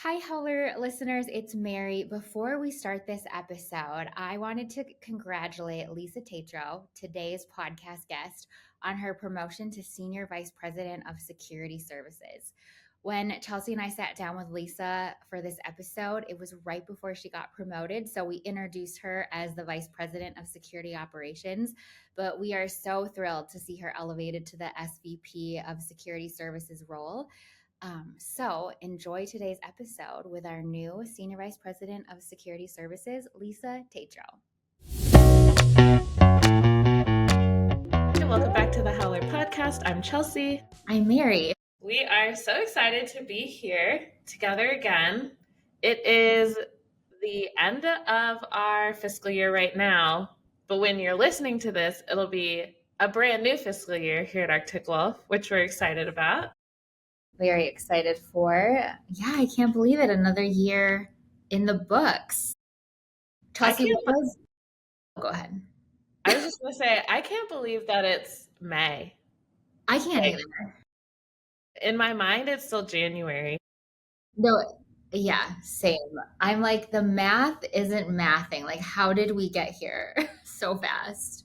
Hi, Howler listeners. It's Mary. Before we start this episode, I wanted to congratulate Lisa Tetrault, today's podcast guest, on her promotion to Senior Vice President of Security Services. When Chelsea and I sat down with Lisa for this episode, it was right before she got promoted. So we introduced her as the Vice President of Security Operations. But we are so thrilled to see her elevated to the SVP of Security Services role. So enjoy today's episode with our new Senior Vice President of Security Services, Lisa Tetrault. Welcome back to the Howler Podcast. I'm Chelsea. I'm Mary. We are so excited to be here together again. It is the end of our fiscal year right now, but when you're listening to this, it'll be a brand new fiscal year here at Arctic Wolf, which we're excited about. Very excited for. Yeah, I can't believe it. Another year in the books. Chelsea, go ahead. I was just going to say, I can't believe that it's May. I can't either. In my mind, it's still January. No, yeah, same. I'm like, the math isn't mathing. Like, how did we get here so fast?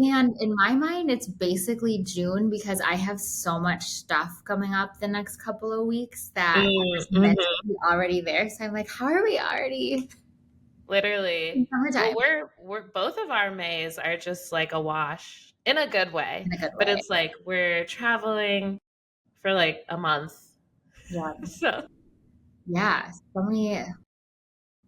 And in my mind, it's basically June because I have so much stuff coming up the next couple of weeks that is meant to be already there. So I'm like, how are we already? Literally. Well, we're both of our Mays are just like a wash in a good way. But it's like we're traveling for like a month. Yeah. So yeah,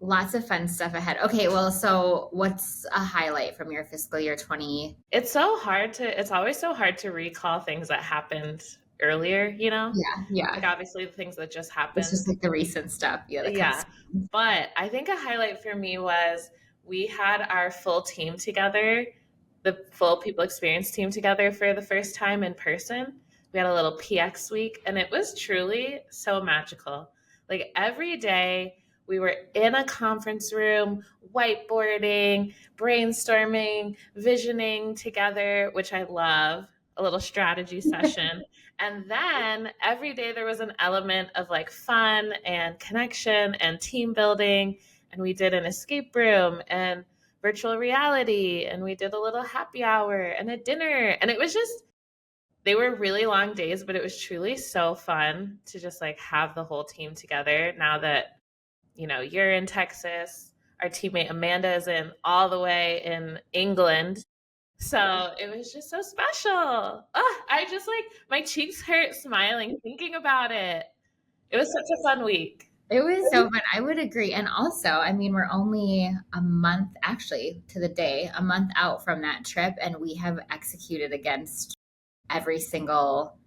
lots of fun stuff ahead. Okay, well, so what's a highlight from your fiscal year 20? It's always so hard to recall things that happened earlier, you know? Yeah. Like obviously the things that just happened. It's just like the recent stuff. Yeah. But I think a highlight for me was we had our full team together, the full people experience team together for the first time in person. We had a little PX week and it was truly so magical. Like every day we were in a conference room, whiteboarding, brainstorming, visioning together, which I love, a little strategy session. And then every day there was an element of like fun and connection and team building. And we did an escape room and virtual reality. And we did a little happy hour and a dinner. And it was just, they were really long days, but it was truly so fun to just like have the whole team together now that, you know, you're in Texas, our teammate Amanda is all the way in England. So it was just so special. I just like, my cheeks hurt smiling, thinking about it. It was such a fun week. It was so fun. I would agree. And also, I mean, we're only a month, actually, to the day, a month out from that trip, and we have executed against every single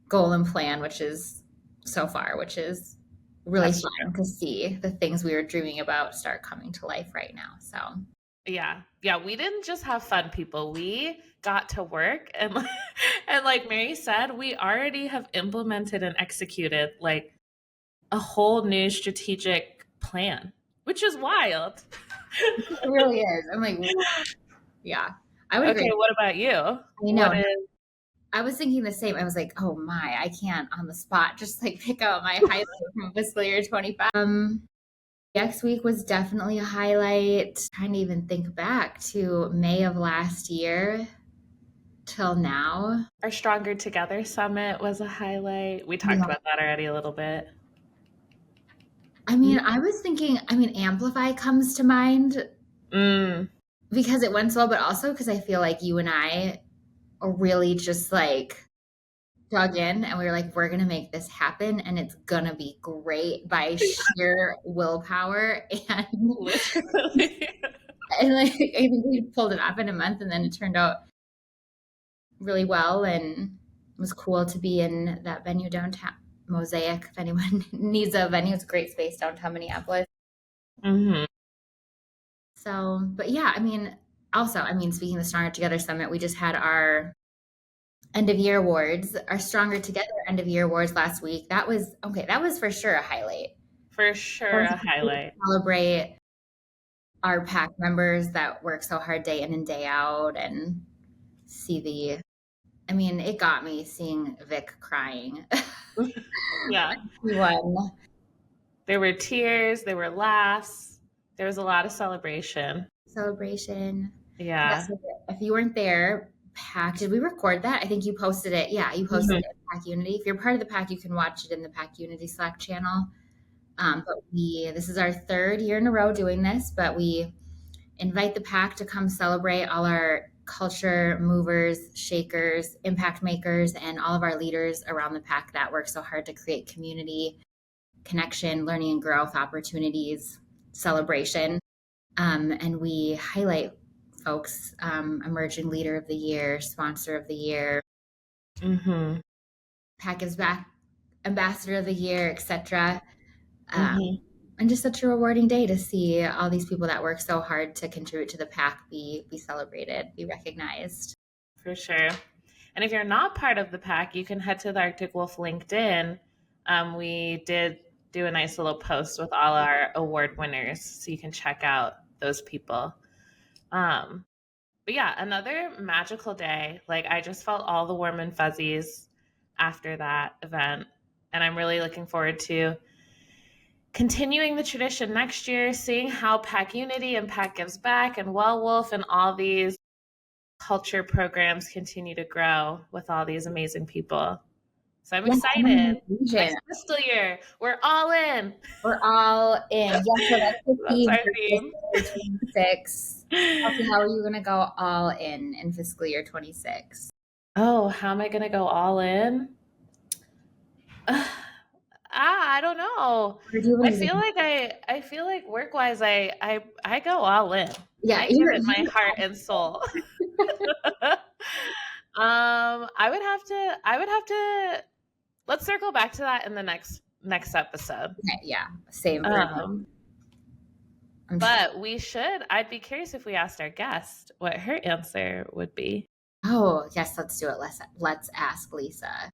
goal and plan, which is really fun to see the things we were dreaming about start coming to life right now. So yeah, we didn't just have fun, people. We got to work and like Mary said, we already have implemented and executed like a whole new strategic plan, which is wild. It really is. I'm like, yeah, I would agree. Okay, what about you? I know. I was thinking the same. I was like, oh my, I can't on the spot just like pick out my highlight from fiscal year 25. Next week was definitely a highlight. Trying to even think back to May of last year till now. Our Stronger Together Summit was a highlight. We talked about that already a little bit. I mean, I was thinking, Amplify comes to mind because it went so well, but also because I feel like you and I are really just like dug in and we were like, we're going to make this happen and it's going to be great by sheer willpower. And literally. And like, I think we pulled it off in a month and then it turned out really well. And it was cool to be in that venue downtown, Mosaic. If anyone needs a venue, it's a great space downtown Minneapolis. Mm-hmm. So, but yeah, speaking of the Stronger Together Summit, we just had our end of year awards, our Stronger Together end of year awards last week. That was for sure a highlight. For sure a highlight. Celebrate our PAC members that work so hard day in and day out and see I mean, it got me seeing Vic crying. Yeah. He won. There were tears, there were laughs, there was a lot of celebration. Celebration. Yeah. Yes, if you weren't there, Pack, did we record that? I think you posted it. Yeah, you posted it in Pack Unity. If you're part of the Pack, you can watch it in the Pack Unity Slack channel. But this is our third year in a row doing this, but we invite the Pack to come celebrate all our culture movers, shakers, impact makers, and all of our leaders around the Pack that work so hard to create community, connection, learning and growth opportunities, celebration. And we highlight folks, emerging leader of the year, sponsor of the year, Pack Gives Back ambassador of the year, etc. And just such a rewarding day to see all these people that work so hard to contribute to the Pack be celebrated, be recognized. For sure. And if you're not part of the Pack, you can head to the Arctic Wolf LinkedIn. We did do a nice little post with all our award winners, so you can check out those people. But yeah, another magical day. Like, I just felt all the warm and fuzzies after that event. And I'm really looking forward to continuing the tradition next year, seeing how Pack Unity and Pack Gives Back and Well Wolf and all these culture programs continue to grow with all these amazing people. So I'm excited. Next fiscal year, we're all in. We're all in. Yeah, so that's the theme That's our for theme. fiscal year 26. How are you going to go all in fiscal year 26? Oh, how am I going to go all in? I don't know. I feel like work-wise, I go all in. Yeah, I give it my heart and soul. I would have to. Let's circle back to that in the next episode. Okay, yeah, same. But I'd be curious if we asked our guest what her answer would be. Oh, yes, let's do it. Let's ask Lisa.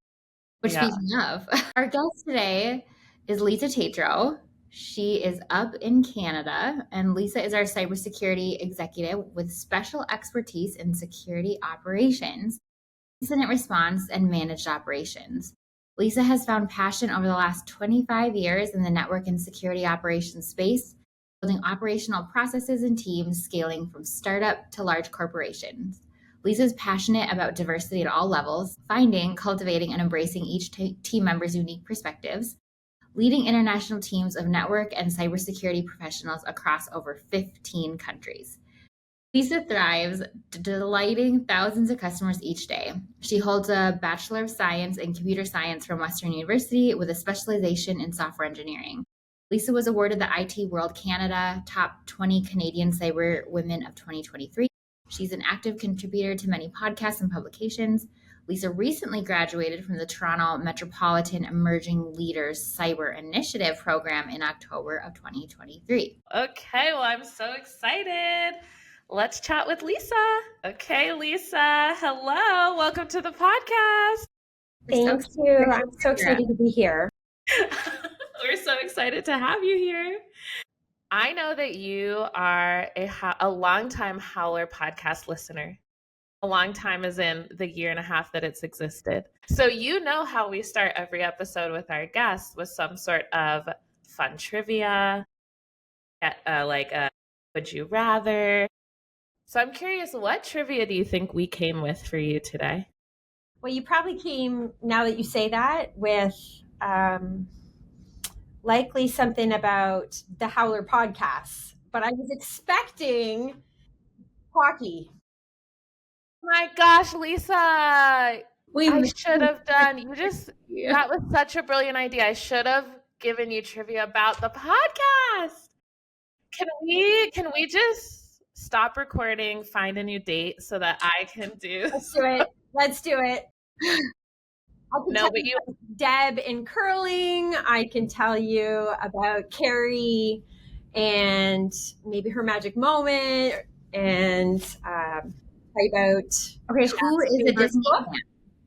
Which, speaking of, our guest today is Lisa Tetrault. She is up in Canada, and Lisa is our cybersecurity executive with special expertise in security operations, incident response, and managed operations. Lisa has found passion over the last 25 years in the network and security operations space, building operational processes and teams scaling from startup to large corporations. Lisa is passionate about diversity at all levels, finding, cultivating, and embracing each team member's unique perspectives, leading international teams of network and cybersecurity professionals across over 15 countries. Lisa thrives, delighting thousands of customers each day. She holds a Bachelor of Science in Computer Science from Western University with a specialization in software engineering. Lisa was awarded the IT World Canada Top 20 Canadian Cyber Women of 2023. She's an active contributor to many podcasts and publications. Lisa recently graduated from the Toronto Metropolitan Emerging Leaders Cyber Initiative program in October of 2023. Okay, well, I'm so excited. Let's chat with Lisa. Okay, Lisa, hello. Welcome to the podcast. Thank you. I'm so excited to be here. We're so excited to have you here. I know that you are a longtime Howler Podcast listener. A long time is in the year and a half that it's existed. So you know how we start every episode with our guests with some sort of fun trivia, would you rather? So I'm curious, what trivia do you think we came with for you today? Well, you probably came, now that you say that, with likely something about the Howler Podcast. But I was expecting hockey. My gosh, Lisa, I should have done. That was such a brilliant idea. I should have given you trivia about the podcast. Can we just stop recording, find a new date so that I can do? Let's do it. No, but you Deb in curling. I can tell you about Carrie and maybe her magic moment, and about. Okay, who is a Disney fan?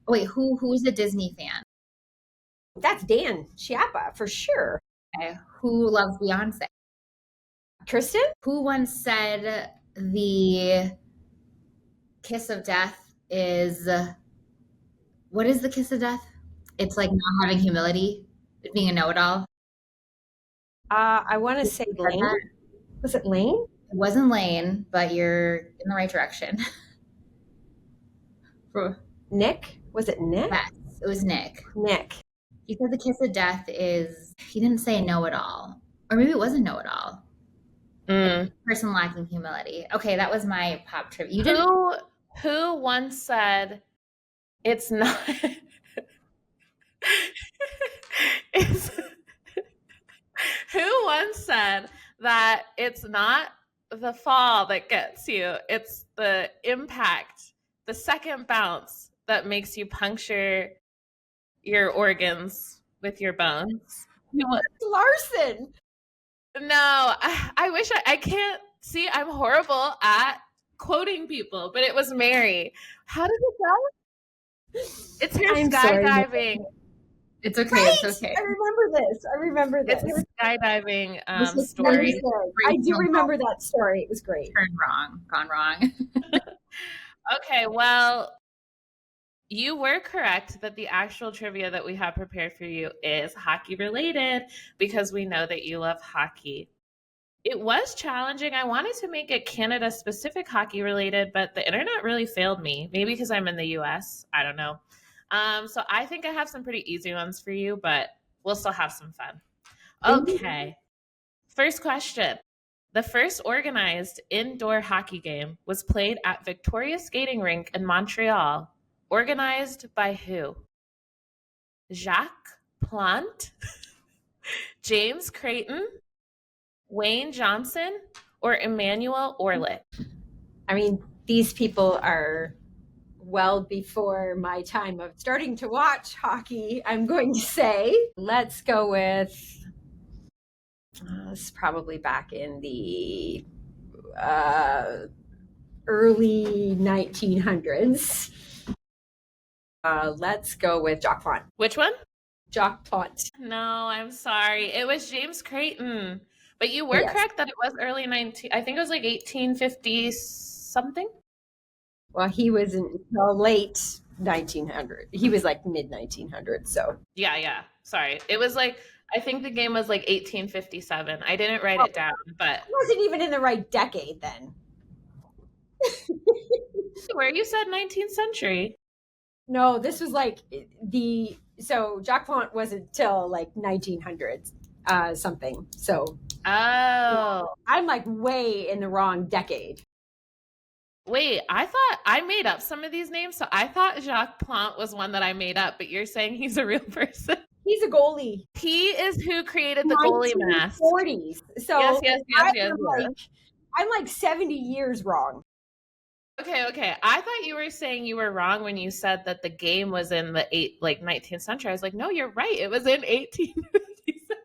Wait, who is a Disney fan? That's Dan Chiappa for sure. Okay, who loves Beyonce? Kristen? Who once said the kiss of death is What is the kiss of death? It's like not having humility, being a know-it-all. I want to say Lane. Was it Lane? It wasn't Lane, but you're in the right direction. Nick? Was it Nick? Yes, it was Nick. Nick. He said the kiss of death is, he didn't say know-it-all. Or maybe it wasn't know-it-all. Person lacking humility. Okay, that was my pop trivia. You didn't. Who once said it's not who once said that it's not the fall that gets you, it's the impact, the second bounce that makes you puncture your organs with your bones? Larson. No, I wish I can't see. I'm horrible at quoting people, but it was Mary. How did it go? It's her skydiving. It's okay. Right! It's okay. I remember this. It's her skydiving story. I do remember that story. It was great. Gone wrong. Okay, well, you were correct that the actual trivia that we have prepared for you is hockey related because we know that you love hockey. It was challenging. I wanted to make it Canada specific hockey related, but the internet really failed me. Maybe because I'm in the US. I don't know. So I think I have some pretty easy ones for you, but we'll still have some fun. Okay. First question. The first organized indoor hockey game was played at Victoria Skating Rink in Montreal. Organized by who? Jacques Plante, James Creighton, Wayne Johnson, or Emmanuel Orlick? I mean, these people are well before my time of starting to watch hockey, I'm going to say. Let's go with, this is probably back in the early 1900s. Let's go with Jacques Plante. Which one? Jacques Plante. No, I'm sorry. It was James Creighton. But you were correct that it was early I think it was like 1850 something. Well, he was in the late 1900. He was like mid 1900s. So yeah. Sorry, it was like I think the game was like 1857. I didn't write it down, but it wasn't even in the right decade then. Where you said 19th century. No, this was like so Jacques Plante wasn't till like 1900s something. So I'm like way in the wrong decade. Wait, I thought I made up some of these names, so I thought Jacques Plante was one that I made up, but you're saying he's a real person. He's a goalie. He is who created the goalie mask. 40s. So yes. I'm like 70 years wrong. Okay. I thought you were saying you were wrong when you said that the game was in the 19th century. I was like, no, you're right. It was in 1857.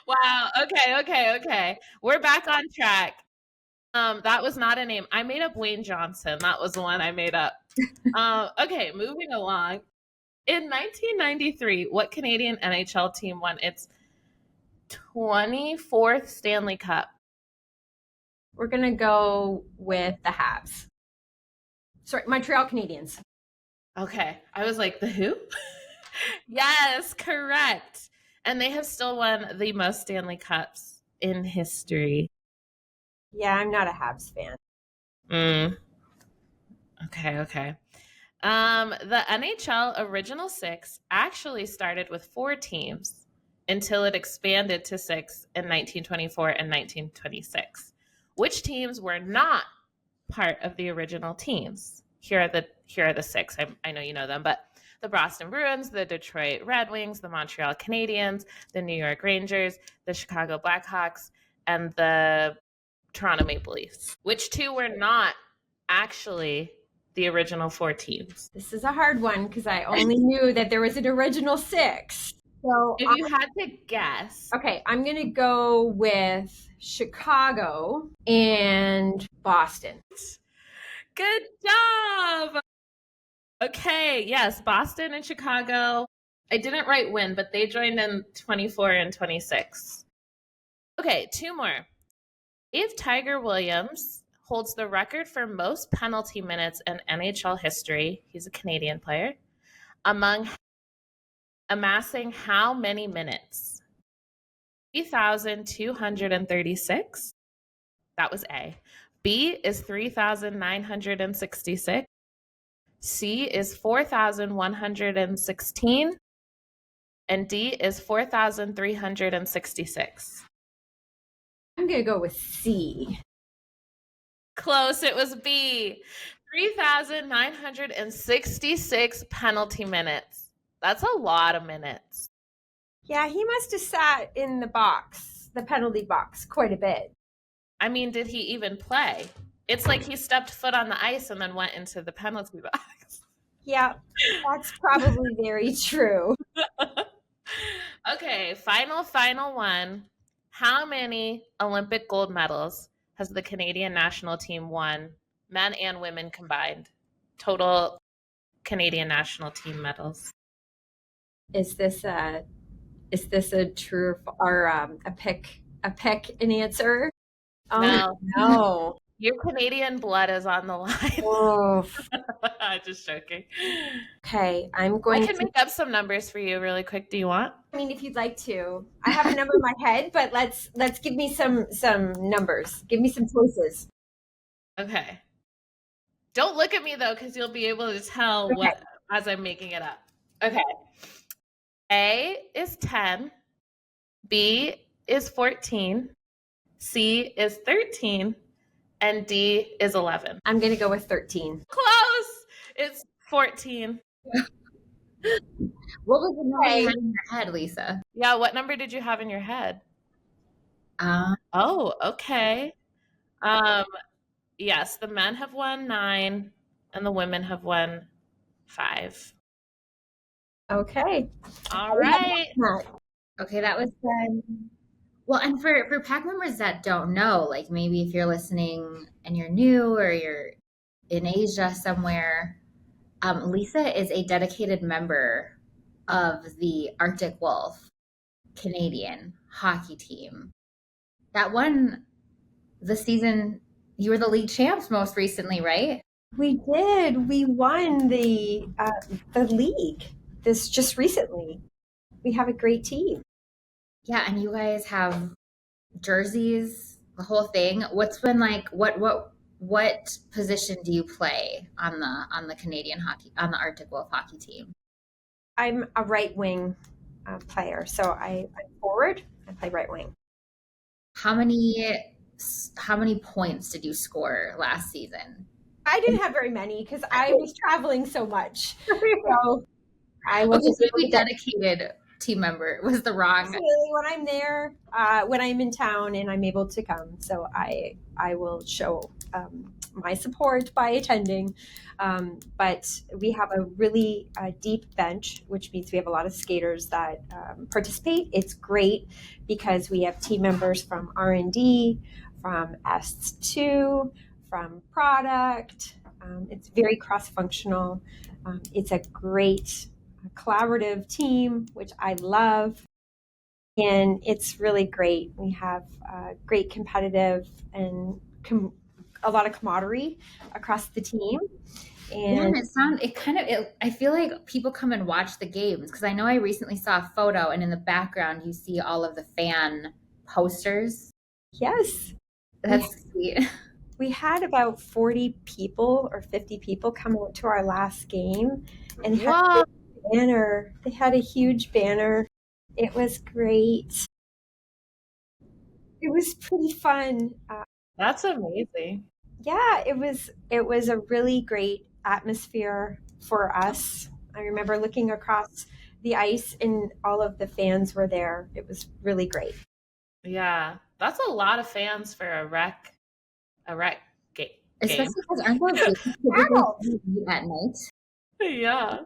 Wow. Okay. We're back on track. That was not a name. I made up Wayne Johnson. That was the one I made up. Okay, moving along. In 1993, what Canadian NHL team won its 24th Stanley Cup? We're going to go with the Habs. Sorry, Montreal Canadiens. Okay. I was like, the who? Yes, correct. And they have still won the most Stanley Cups in history. Yeah, I'm not a Habs fan. Okay. The NHL Original Six actually started with 4 teams until it expanded to 6 in 1924 and 1926. Which teams were not part of the original teams? Here are the 6. I know you know them, but the Boston Bruins, the Detroit Red Wings, the Montreal Canadiens, the New York Rangers, the Chicago Blackhawks, and the Toronto Maple Leafs. Which 2 were not actually the original 4 teams? This is a hard one because I only knew that there was an original 6. So if you had to guess. Okay, I'm going to go with Chicago and Boston. Good job. Okay, yes, Boston and Chicago. I didn't write when, but they joined in 24 and 26. Okay, 2 more. If Tiger Williams holds the record for most penalty minutes in NHL history, he's a Canadian player, amassing how many minutes? 3,236. That was A. B is 3,966. C is 4,116. And D is 4,366. I'm going to go with C. Close. It was B. 3,966 penalty minutes. That's a lot of minutes. Yeah, he must have sat in the box, the penalty box, quite a bit. I mean, did he even play? It's like he stepped foot on the ice and then went into the penalty box. Yeah, that's probably very true. Okay, final one. How many Olympic gold medals has the Canadian national team won, men and women combined? Total Canadian national team medals. Is this a true or a pick an answer? No. No. Your Canadian blood is on the line. Oh. Just joking. Okay, I can make up some numbers for you really quick. Do you want? I mean, if you'd like to. I have a number in my head, but let's give me some numbers. Give me some choices. Okay. Don't look at me though, because you'll be able to tell what as I'm making it up. Okay. A is 10. B is 14. C is 13. And D is 11. I'm going to go with 13. Close. It's 14. What was the number you had in your head, Lisa? Yeah, what number did you have in your head? Oh, okay. Yes, the men have won 9 and the women have won 5. Okay. All right. Okay, that was fun. Well, and for PAC members that don't know, like maybe if you're listening and you're new or you're in Asia somewhere, Lisa is a dedicated member of the Arctic Wolf Canadian hockey team that won the season. You were the league champs most recently, right? We did. We won the league this just recently. We have a great team. Yeah, and you guys have jerseys, the whole thing. What's been like? What position do you play on the Canadian hockey on the Arctic Wolf hockey team? I'm a right wing player, so I'm forward. I play right wing. How many points did you score last season? I didn't have very many because I was traveling so much. So I was a really dedicated team member. It was the wrong. When I'm there, when I'm in town and I'm able to come, so I will show my support by attending. But we have a really deep bench, which means we have a lot of skaters that participate. It's great because we have team members from R&D, from S2, from product. It's very cross-functional. It's a great collaborative team, which I love. And it's really great. We have great competitive and a lot of camaraderie across the team. And I feel like people come and watch the games because I know I recently saw a photo and in the background you see all of the fan posters. Yes. That's sweet. We had about 40 people or 50 people come out to our last game and had a banner. They had a huge banner. It was great. It was pretty fun. That's amazing. Yeah, it was a really great atmosphere for us. I remember looking across the ice and all of the fans were there. It was really great. Yeah, that's a lot of fans for a rec game. Especially because aren't those adults at night? Yeah.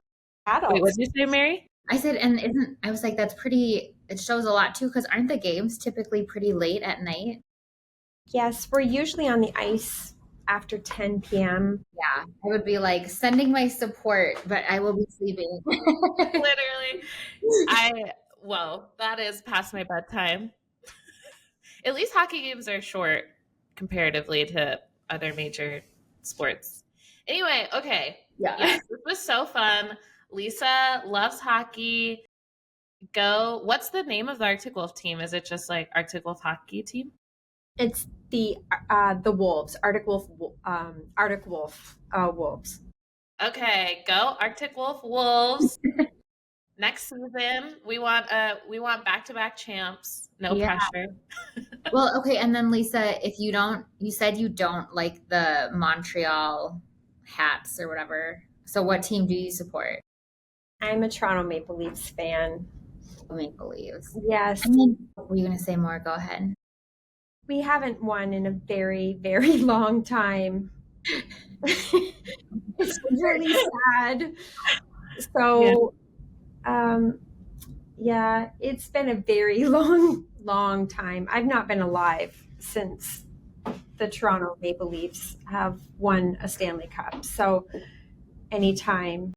Adults. Wait, what did you say, Mary? I said, I was like, that's pretty, it shows a lot too, because aren't the games typically pretty late at night? Yes, we're usually on the ice after 10 p.m. Yeah, I would be like sending my support, but I will be sleeping. Literally. That is past my bedtime. At least hockey games are short comparatively to other major sports. Anyway, okay. Yeah. Yes, this was so fun. Lisa loves hockey. What's the name of the Arctic Wolf team? Is it just like Arctic Wolf hockey team? It's the Wolves, Arctic Wolf, Wolves. Okay, go Arctic Wolf Wolves. Next season, we want back-to-back champs. No pressure. Well, okay, and then Lisa, you said you don't like the Montreal hats or whatever. So what team do you support? I'm a Toronto Maple Leafs fan. Maple Leafs. Yes. Were you going to say more? Go ahead. We haven't won in a very, very long time. It's really sad. So, it's been a very long time. I've not been alive since the Toronto Maple Leafs have won a Stanley Cup. So anytime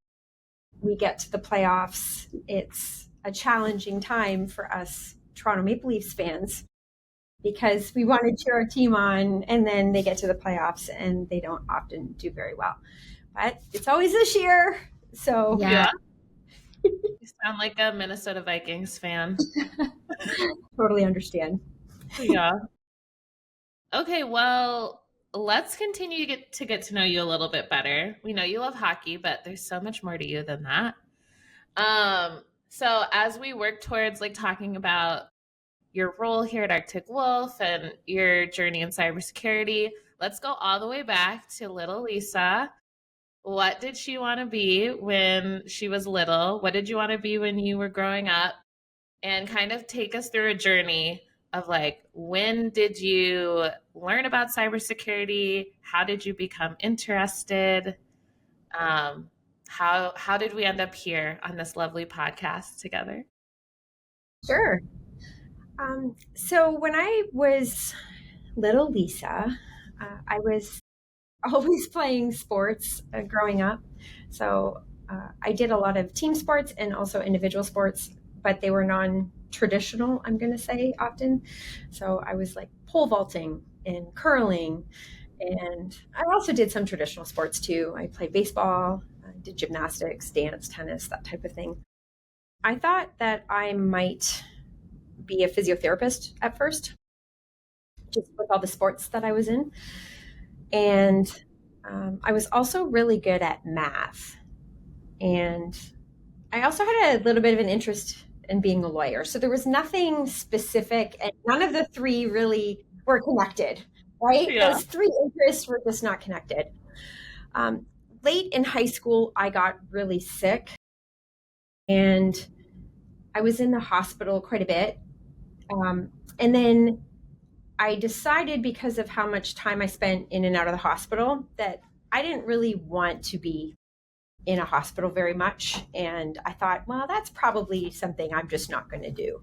we get to the playoffs, it's a challenging time for us Toronto Maple Leafs fans, because we want to cheer our team on, and then they get to the playoffs and they don't often do very well. But it's always this year. So yeah. You sound like a Minnesota Vikings fan. Totally understand. Yeah. Okay, well, let's continue to get to know you a little bit better. We know you love hockey, but there's so much more to you than that. So as we work towards like talking about your role here at Arctic Wolf and your journey in cybersecurity, let's go all the way back to little Lisa. What did she want to be when she was little? What did you want to be when you were growing up? And kind of take us through a journey of like, when did you learn about cybersecurity? How did you become interested? How did we end up here on this lovely podcast together? Sure. So when I was little Lisa, I was always playing sports growing up. So I did a lot of team sports and also individual sports, but they were non-traditional, I'm going to say, often. So I was like pole vaulting and curling, and I also did some traditional sports too. I played baseball, I did gymnastics, dance, tennis, that type of thing. I thought that I might be a physiotherapist at first, just with all the sports that I was in. And I was also really good at math. And I also had a little bit of an interest in being a lawyer. So there was nothing specific, and none of the three really were connected, right? Yeah. Those three interests were just not connected. Late in high school, I got really sick, and I was in the hospital quite a bit. And then I decided, because of how much time I spent in and out of the hospital, that I didn't really want to be in a hospital very much. And I thought, well, that's probably something I'm just not going to do.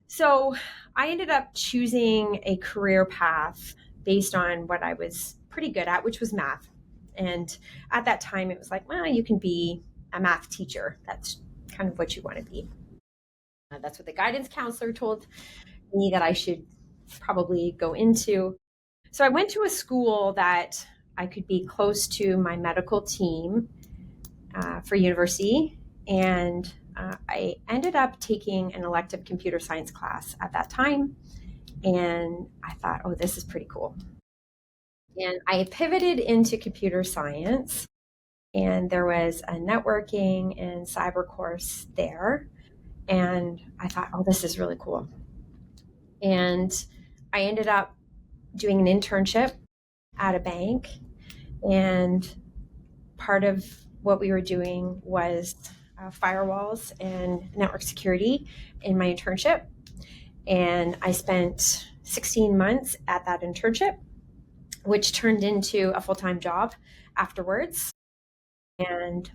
So I ended up choosing a career path based on what I was pretty good at, which was math. And at that time, it was like, well, you can be a math teacher. That's kind of what you want to be. That's what the guidance counselor told me that I should probably go into. So I went to a school that I could be close to my medical team for university. And I ended up taking an elective computer science class at that time. And I thought, oh, this is pretty cool. And I pivoted into computer science. And there was a networking and cyber course there. And I thought, oh, this is really cool. And I ended up doing an internship at a bank. And part of what we were doing was firewalls and network security in my internship. And I spent 16 months at that internship, which turned into a full-time job afterwards. And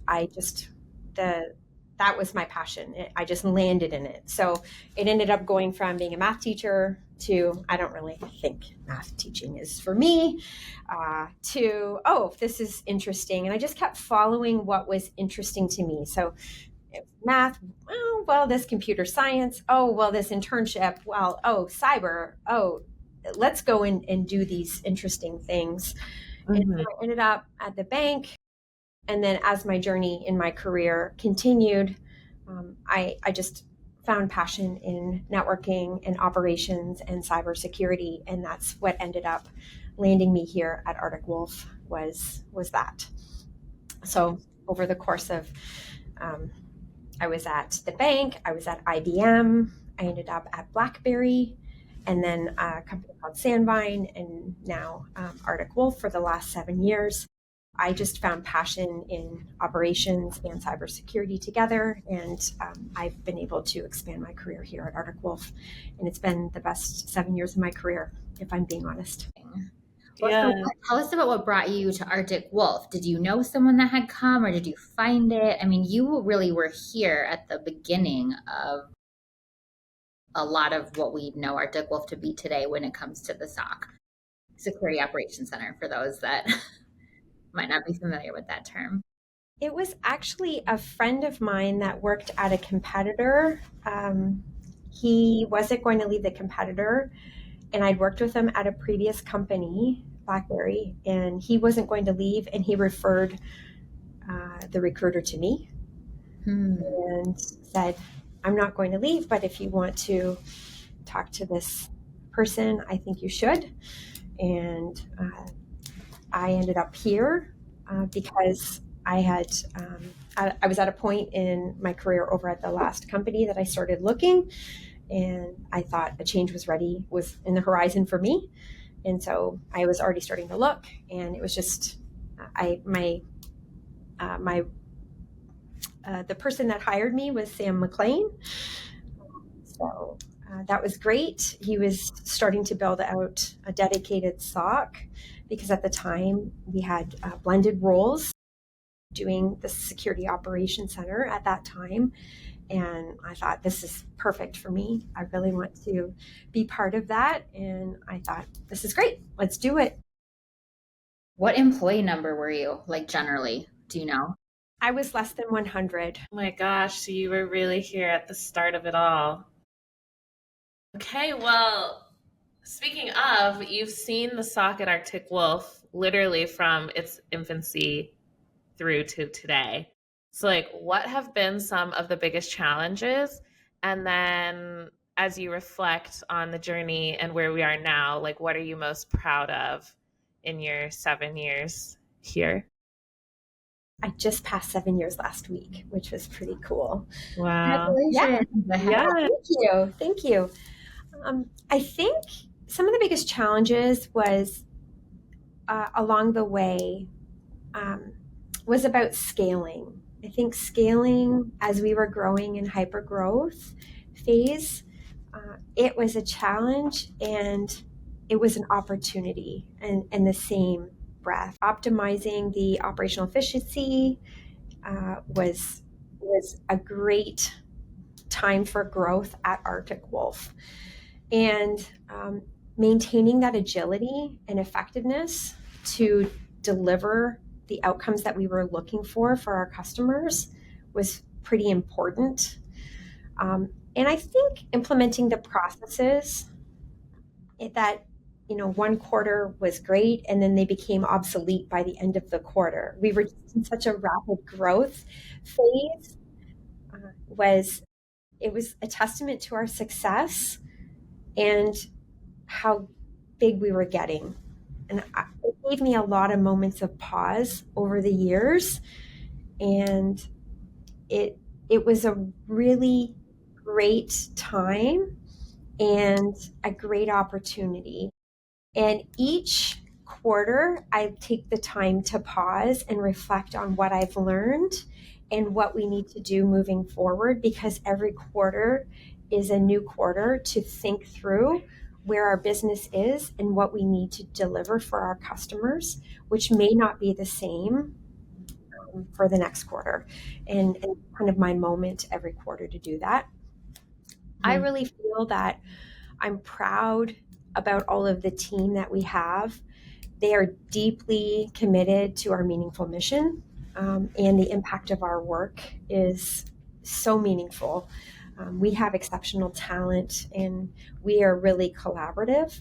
that was my passion. I just landed in it. So it ended up going from being a math teacher to, I don't really think math teaching is for me, to, oh, this is interesting. And I just kept following what was interesting to me. So math, oh, well, this computer science, oh, well, this internship, well, oh, cyber, oh, let's go and do these interesting things. Mm-hmm. And so I ended up at the bank. And then as my journey in my career continued, I just found passion in networking and operations and cybersecurity. And that's what ended up landing me here at Arctic Wolf was that. So over the course of, I was at the bank, I was at IBM, I ended up at BlackBerry, and then a company called Sandvine, and now Arctic Wolf for the last 7 years. I just found passion in operations and cybersecurity together, and I've been able to expand my career here at Arctic Wolf, and it's been the best 7 years of my career, if I'm being honest. Well, so tell us about what brought you to Arctic Wolf. Did you know someone that had come, or did you find it? I mean, you really were here at the beginning of a lot of what we know Arctic Wolf to be today when it comes to the SOC, Security Operations Center, for those that might not be familiar with that term. It was actually a friend of mine that worked at a competitor. He wasn't going to leave the competitor, and I'd worked with him at a previous company, BlackBerry, and he wasn't going to leave, and he referred the recruiter to me and said, I'm not going to leave, but if you want to talk to this person, I think you should. And I ended up here because I was at a point in my career over at the last company that I started looking, and I thought a change was in the horizon for me. And so I was already starting to look, and it was just the person that hired me was Sam McLean. So that was great. He was starting to build out a dedicated SOC because at the time we had blended roles doing the Security Operations Center at that time. And I thought, this is perfect for me. I really want to be part of that. And I thought, this is great. Let's do it. What employee number were you, like generally? Do you know? I was less than 100. Oh my gosh, so you were really here at the start of it all. Okay, well, speaking of, you've seen the SOC at Arctic Wolf literally from its infancy through to today. So like, what have been some of the biggest challenges? And then as you reflect on the journey and where we are now, like, what are you most proud of in your 7 years here? I just passed 7 years last week, which was pretty cool. Wow. Yeah. Thank you. I think some of the biggest challenges was along the way was about scaling. I think scaling as we were growing in hypergrowth phase, it was a challenge and it was an opportunity in the same breath. Optimizing the operational efficiency was a great time for growth at Arctic Wolf. And maintaining that agility and effectiveness to deliver the outcomes that we were looking for our customers was pretty important. And I think implementing the processes that, one quarter was great, and then they became obsolete by the end of the quarter. We were in such a rapid growth phase. It was a testament to our success and how big we were getting. And it gave me a lot of moments of pause over the years. And it was a really great time and a great opportunity. And each quarter, I take the time to pause and reflect on what I've learned and what we need to do moving forward, because every quarter is a new quarter to think through where our business is and what we need to deliver for our customers, which may not be the same for the next quarter. And kind of my moment every quarter to do that. I really feel that I'm proud about all of the team that we have. They are deeply committed to our meaningful mission, and the impact of our work is so meaningful. We have exceptional talent and we are really collaborative.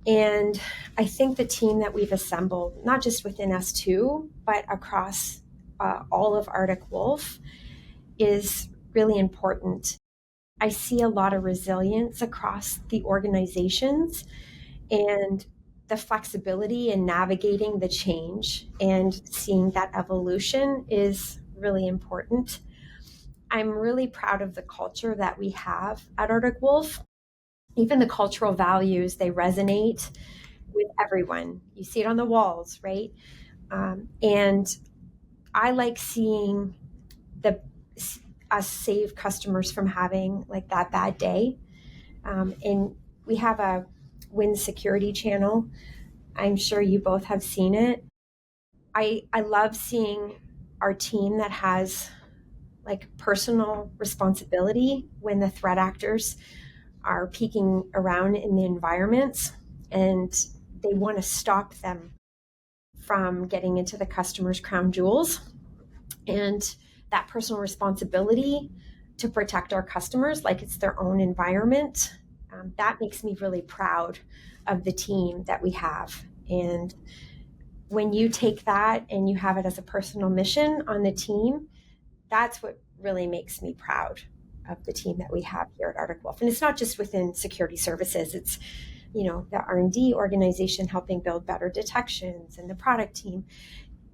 And I think the team that we've assembled, not just within S2, but across all of Arctic Wolf is really important. I see a lot of resilience across the organizations, and the flexibility in navigating the change and seeing that evolution is really important. I'm really proud of the culture that we have at Arctic Wolf. Even the cultural values, they resonate with everyone. You see it on the walls, right? And I like seeing us save customers from having like that bad day. And we have a Win Security channel. I'm sure you both have seen it. I love seeing our team that has like personal responsibility when the threat actors are peeking around in the environments and they want to stop them from getting into the customer's crown jewels. And that personal responsibility to protect our customers like it's their own environment, that makes me really proud of the team that we have. And when you take that and you have it as a personal mission on the team, that's what really makes me proud of the team that we have here at Arctic Wolf. And it's not just within security services, it's, you know, the R&D organization helping build better detections, and the product team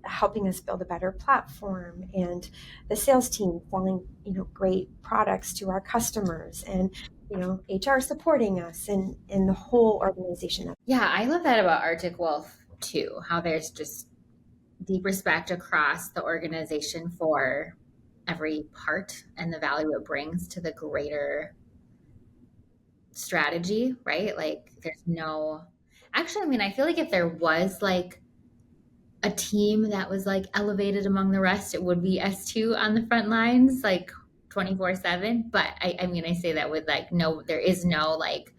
helping us build a better platform, and the sales team selling, you know, great products to our customers, and, you know, HR supporting us, and the whole organization. Yeah, I love that about Arctic Wolf too, how there's just deep respect across the organization for every part and the value it brings to the greater strategy, right? Like there's no, actually, I mean, I feel like if there was like a team that was like elevated among the rest, it would be S2 on the front lines, like 24/7. But I mean, I say that with like, no, there is no like,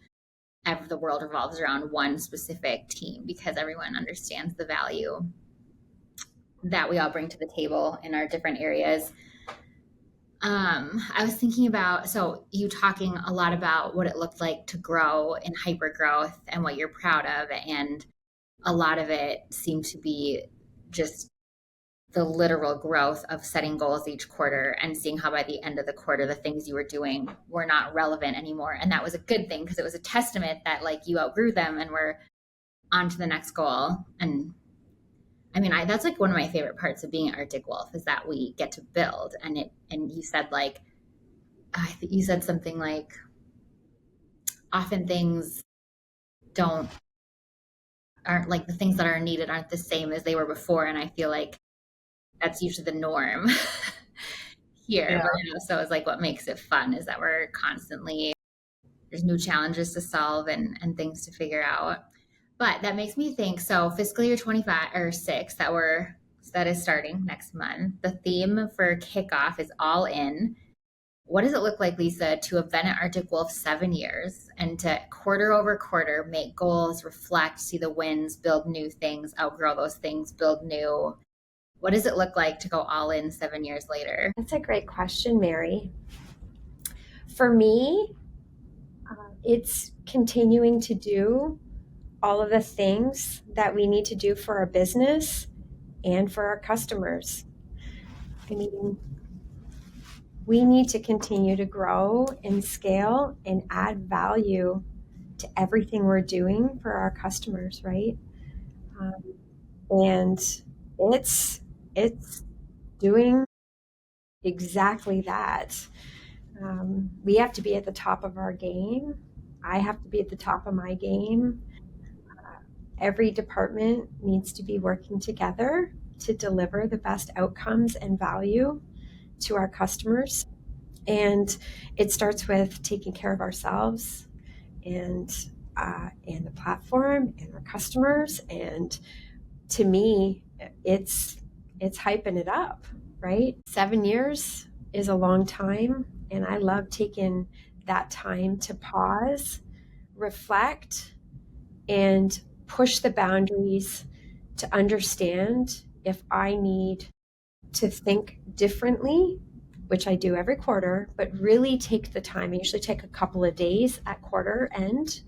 the world revolves around one specific team because everyone understands the value that we all bring to the table in our different areas. I was thinking about, so you talking a lot about what it looked like to grow in hyper growth and what you're proud of. And a lot of it seemed to be just the literal growth of setting goals each quarter and seeing how by the end of the quarter, the things you were doing were not relevant anymore. And that was a good thing because it was a testament that like you outgrew them and were on to the next goal. And I mean, that's like one of my favorite parts of being at Arctic Wolf is that we get to build. And you said like, I think you said something like, often things aren't like the things that are needed aren't the same as they were before. And I feel like that's usually the norm here. Yeah. But, you know, so it's like what makes it fun is that we're constantly, there's new challenges to solve and things to figure out. But that makes me think, so fiscal year 25 or 6 that is starting next month. The theme for kickoff is all in. What does it look like, Lisa, to have been at Arctic Wolf 7 years and to quarter over quarter make goals, reflect, see the wins, build new things, outgrow those things, build new? What does it look like to go all in 7 years later? That's a great question, Mary. For me, it's continuing to do all of the things that we need to do for our business and for our customers. I mean, we need to continue to grow and scale and add value to everything we're doing for our customers, right? And it's doing exactly that. We have to be at the top of our game. I have to be at the top of my game. Every department needs to be working together to deliver the best outcomes and value to our customers. And it starts with taking care of ourselves and the platform and our customers. And to me, it's hyping it up, right? 7 years is a long time. And I love taking that time to pause, reflect, and push the boundaries to understand if I need to think differently, which I do every quarter, but really take the time. I usually take a couple of days at quarter end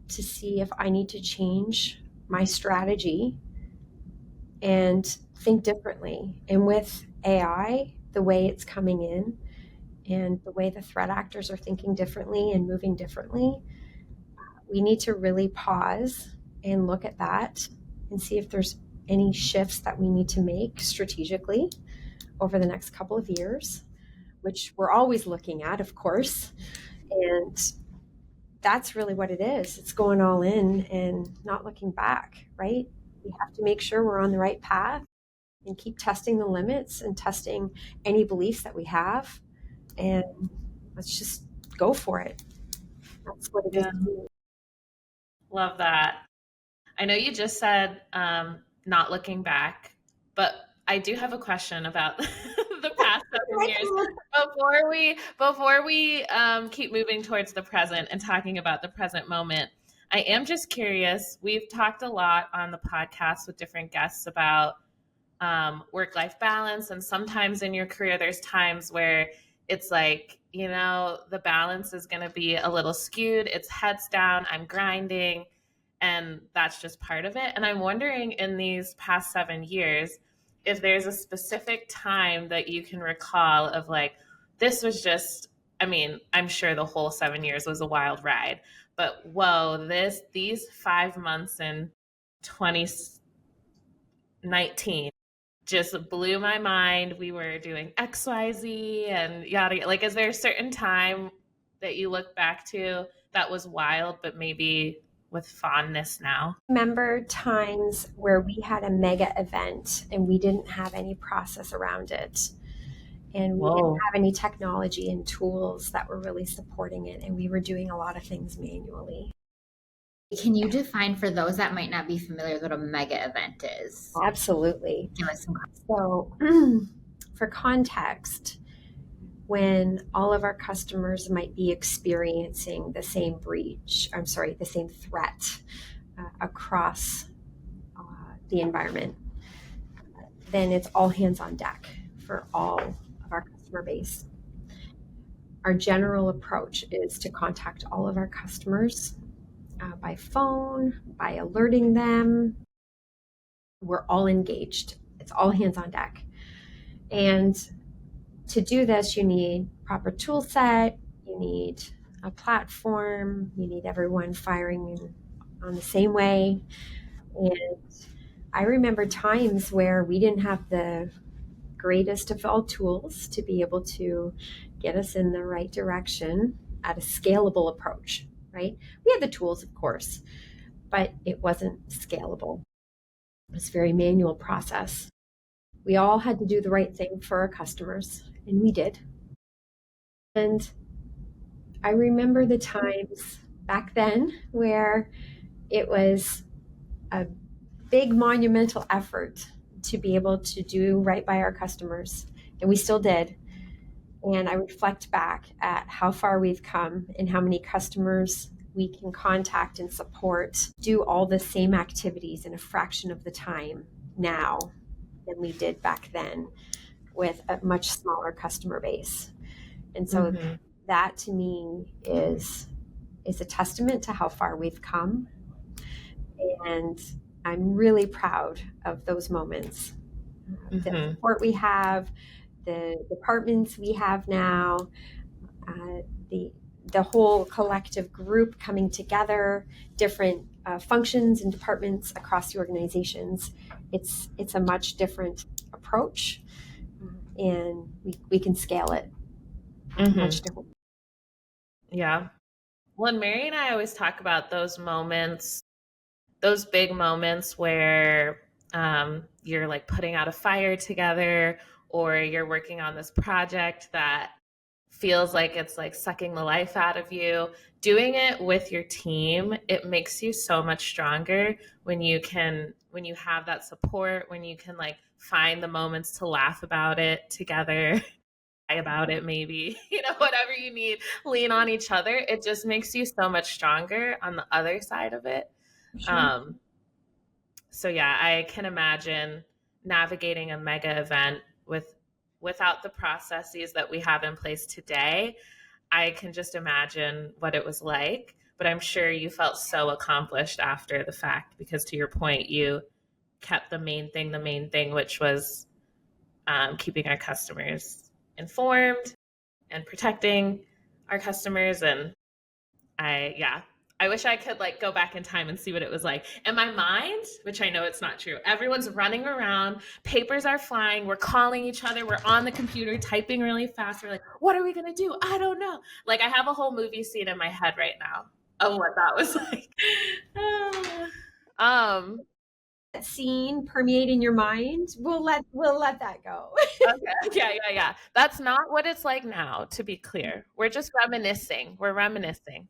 to see if I need to change my strategy and think differently. And with AI, the way it's coming in and the way the threat actors are thinking differently and moving differently, we need to really pause and look at that and see if there's any shifts that we need to make strategically over the next couple of years, which we're always looking at, of course. And that's really what it is. It's going all in and not looking back, right? We have to make sure we're on the right path and keep testing the limits and testing any beliefs that we have. And let's just go for it. That's what it is. Love that. I know you just said not looking back, but I do have a question about the past 7 years. Before we keep moving towards the present and talking about the present moment, I am just curious. We've talked a lot on the podcast with different guests about work-life balance, and sometimes in your career, there's times where it's like, the balance is going to be a little skewed. It's heads down, I'm grinding, and that's just part of it. And I'm wondering, in these past 7 years, if there's a specific time that you can recall of like, this was just, I'm sure the whole 7 years was a wild ride, but whoa, these 5 months in 2019 just blew my mind. We were doing XYZ and yada. Like, is there a certain time that you look back to that was wild, but maybe with fondness now? Remember times where we had a mega event and we didn't have any process around it. And we didn't have any technology and tools that were really supporting it. And we were doing a lot of things manually. Can you define for those that might not be familiar what a mega event is? Absolutely. Give us some. So for context, when all of our customers might be experiencing the same the same threat across the environment, then it's all hands on deck for all of our customer base. Our general approach is to contact all of our customers by phone, by alerting them. We're all engaged. It's all hands on deck. And to do this, you need proper tool set, you need a platform, you need everyone firing on the same way. And I remember times where we didn't have the greatest of all tools to be able to get us in the right direction at a scalable approach, right? We had the tools, of course, but it wasn't scalable. It was a very manual process. We all had to do the right thing for our customers, and we did. And I remember the times back then where it was a big monumental effort to be able to do right by our customers, and we still did. And I reflect back at how far we've come and how many customers we can contact and support, do all the same activities in a fraction of the time now than we did back then with a much smaller customer base. And so that to me is a testament to how far we've come. And I'm really proud of those moments. The support we have, the departments we have now, the whole collective group coming together, different functions and departments across the organizations. It's a much different approach, and we can scale it much different. Yeah. Well, and Mary and I always talk about those moments, those big moments where you're like putting out a fire together, or you're working on this project that feels like it's like sucking the life out of you. Doing it with your team, it makes you so much stronger when you have that support, when you can like find the moments to laugh about it together, about it maybe, whatever you need, lean on each other. It just makes you so much stronger on the other side of it. Sure. So yeah, I can imagine navigating a mega event without the processes that we have in place today. I can just imagine what it was like, but I'm sure you felt so accomplished after the fact, because to your point, you kept the main thing, which was keeping our customers informed and protecting our customers. And I wish I could like go back in time and see what it was like. In my mind, which I know it's not true, everyone's running around, papers are flying, we're calling each other, we're on the computer typing really fast. We're like, what are we going to do? I don't know. Like I have a whole movie scene in my head right now of what that was like. That scene permeate in your mind. We'll let that go. Okay. Yeah. That's not what it's like now, to be clear. We're just reminiscing. We're reminiscing.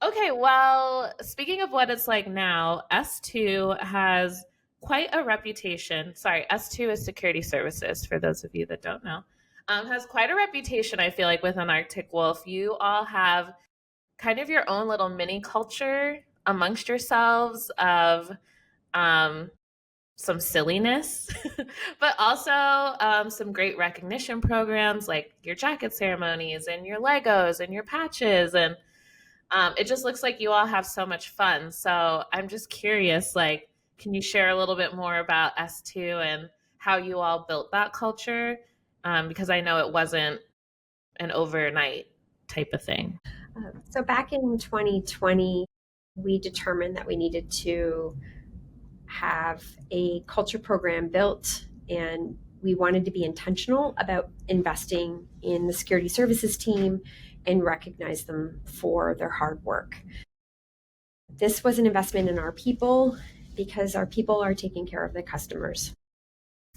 Okay, well, speaking of what it's like now, S2 has quite a reputation. Sorry, S2 is security services, for those of you that don't know. Has quite a reputation, I feel like, within Arctic Wolf. You all have kind of your own little mini culture amongst yourselves of some silliness, but also some great recognition programs like your jacket ceremonies and your Legos and your patches. And it just looks like you all have so much fun. So I'm just curious, like, can you share a little bit more about S2 and how you all built that culture? Because I know it wasn't an overnight type of thing. So back in 2020, we determined that we needed to have a culture program built, and we wanted to be intentional about investing in the security services team and recognize them for their hard work. This was an investment in our people because our people are taking care of the customers.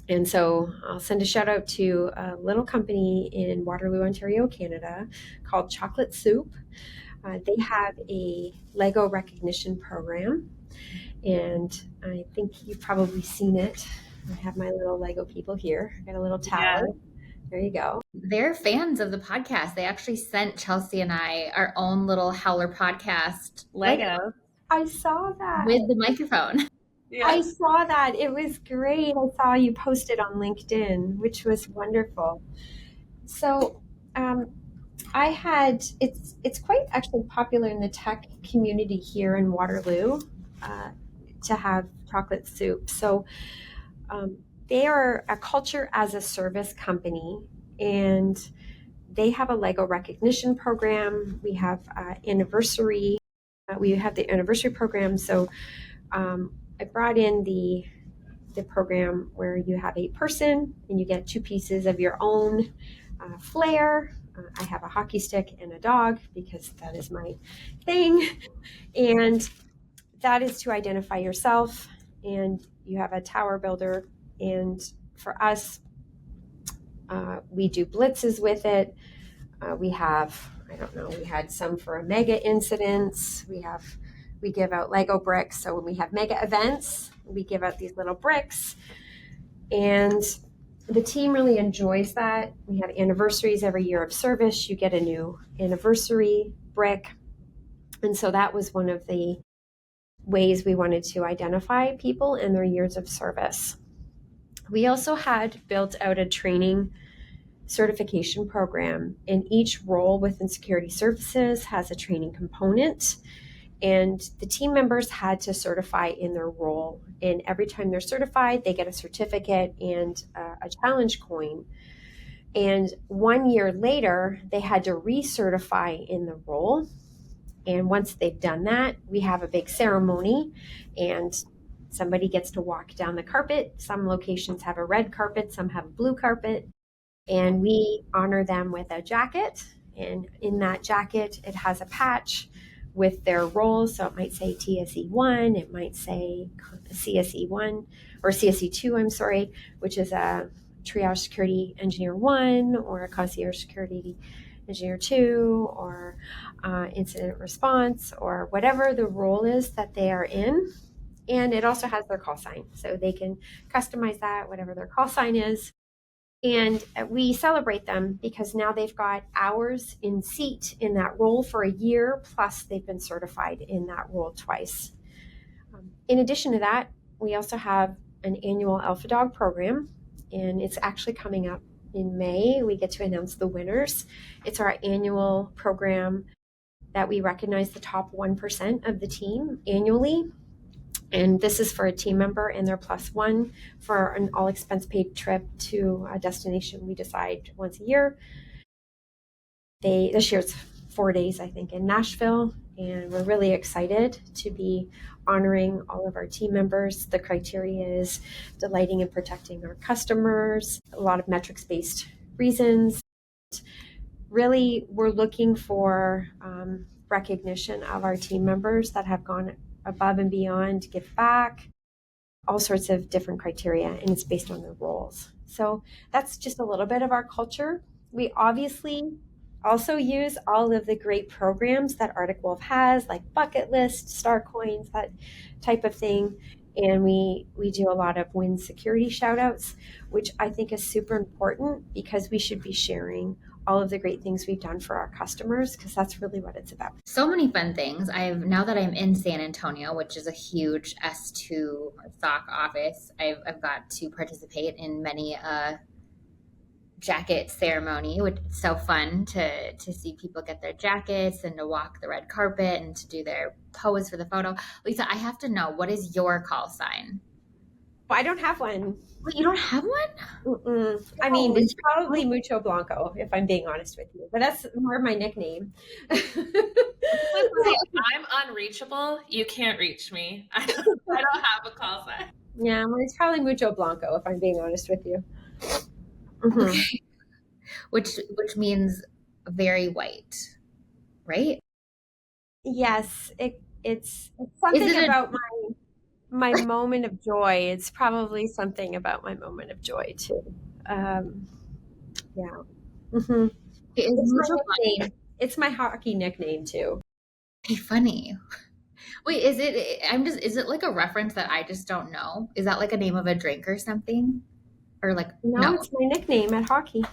And so I'll send a shout out to a little company in Waterloo, Ontario, Canada called Chocolate Soup. They have a Lego recognition program, and I think you've probably seen it. I have my little Lego people here. I got a little tower. Yeah. There you go. They're fans of the podcast. They actually sent Chelsea and I our own little Howler Podcast Lego. I saw that. With the microphone. Yeah. I saw that. It was great. I saw you post it on LinkedIn, which was wonderful. So it's quite actually popular in the tech community here in Waterloo to have Chocolate Soup. So they are a culture as a service company, and they have a Lego recognition program. We have anniversary. We have the anniversary program. So I brought in the program where you have a person and you get two pieces of your own flair. I have a hockey stick and a dog because that is my thing. And that is to identify yourself. And you have a tower builder. And for us, we do blitzes with it. We have, we had some for a mega incidents. We give out Lego bricks. So when we have mega events, we give out these little bricks. And the team really enjoys that. We have anniversaries every year of service. You get a new anniversary brick. And so that was one of the ways we wanted to identify people and their years of service. We also had built out a training certification program, and each role within security services has a training component. And the team members had to certify in their role. And every time they're certified, they get a certificate and a challenge coin. And 1 year later, they had to recertify in the role. And once they've done that, we have a big ceremony, and somebody gets to walk down the carpet. Some locations have a red carpet, some have a blue carpet. And we honor them with a jacket. And in that jacket, it has a patch with their roles. So it might say TSE1, it might say CSE1 or CSE2, which is a triage security engineer 1 or a concierge security engineer 2 or incident response or whatever the role is that they are in. And it also has their call sign. So they can customize that, whatever their call sign is. And we celebrate them because now they've got hours in seat in that role for a year, plus they've been certified in that role twice. In addition to that, we also have an annual Alpha Dog program, and it's actually coming up in May. We get to announce the winners. It's our annual program that we recognize the top 1% of the team annually. And this is for a team member and their +1 for an all expense paid trip to a destination we decide once a year. This year it's 4 days, I think, in Nashville. And we're really excited to be honoring all of our team members. The criteria is delighting and protecting our customers, a lot of metrics-based reasons. Really, we're looking for recognition of our team members that have gone above and beyond to give back, all sorts of different criteria, and it's based on their roles. So that's just a little bit of our culture. We obviously also use all of the great programs that Arctic Wolf has, like Bucket List, Star Coins, that type of thing. And we do a lot of win security shout outs, which I think is super important because we should be sharing all of the great things we've done for our customers, because that's really what it's about. So many fun things. Now that I'm in San Antonio, which is a huge S2 SOC office, I've got to participate in many jacket ceremony, which is so fun to see people get their jackets and to walk the red carpet and to do their pose for the photo. Lisa, I have to know, what is your call sign? I don't have one. Wait, you don't have one? I mean, it's probably Mucho Blanco, if I'm being honest with you, but that's more of my nickname. I'm unreachable. You can't reach me. I don't have a call sign. Yeah, well, it's probably Mucho Blanco, if I'm being honest with you. Okay. Which means very white, right? Yes, it's something about my moment of joy. It's probably something about my moment of joy too. Yeah. Mm-hmm. It's my hockey nickname too. Hey, funny. Wait, is it like a reference that I just don't know? Is that like a name of a drink or something? Or like no, it's my nickname at hockey.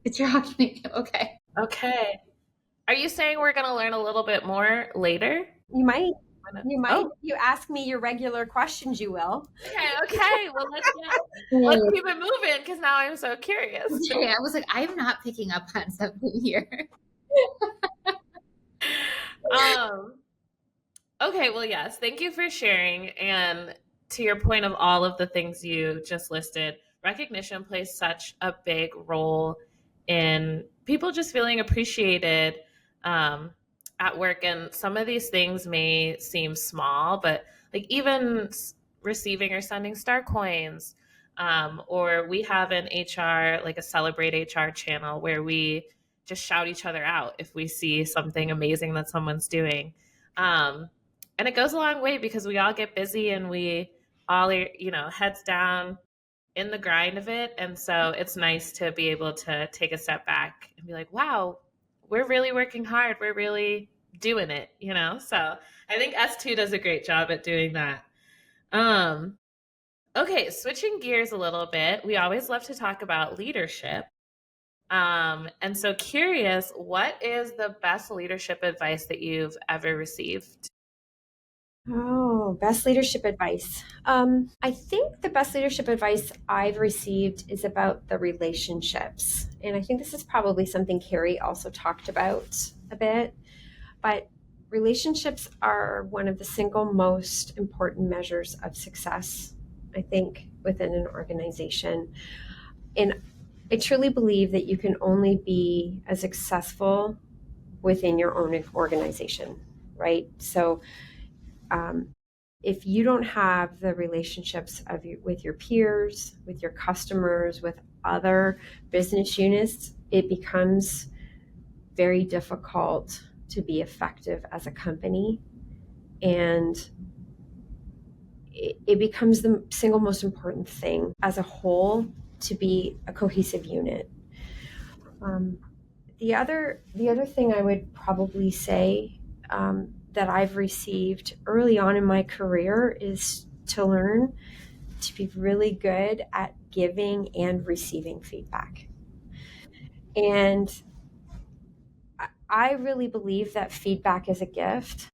It's your hockey nickname. Okay. Okay. Are you saying we're going to learn a little bit more later? You might. Oh. You ask me your regular questions, you will. Okay. Well, let's keep it moving, because now I'm so curious. Yeah, I was like, I'm not picking up on something here. Okay, well, yes. Thank you for sharing. And to your point of all of the things you just listed, recognition plays such a big role in people just feeling appreciated at work. And some of these things may seem small, but like even receiving or sending star coins, or we have an HR, like a Celebrate HR channel where we just shout each other out if we see something amazing that someone's doing. And it goes a long way because we all get busy and we all are, heads down in the grind of it. And so it's nice to be able to take a step back and be like, wow, we're really working hard. We're really doing it, So I think S2 does a great job at doing that. Okay, switching gears a little bit. We always love to talk about leadership. And so curious, what is the best leadership advice that you've ever received? Oh, best leadership advice. I think the best leadership advice I've received is about the relationships. And I think this is probably something Carrie also talked about a bit. But relationships are one of the single most important measures of success, I think, within an organization. And I truly believe that you can only be as successful within your own organization, right? So if you don't have the relationships with your peers, with your customers, with other business units, it becomes very difficult to be effective as a company. And it becomes the single most important thing as a whole to be a cohesive unit. The other thing I would probably say that I've received early on in my career is to learn to be really good at giving and receiving feedback. And I really believe that feedback is a gift.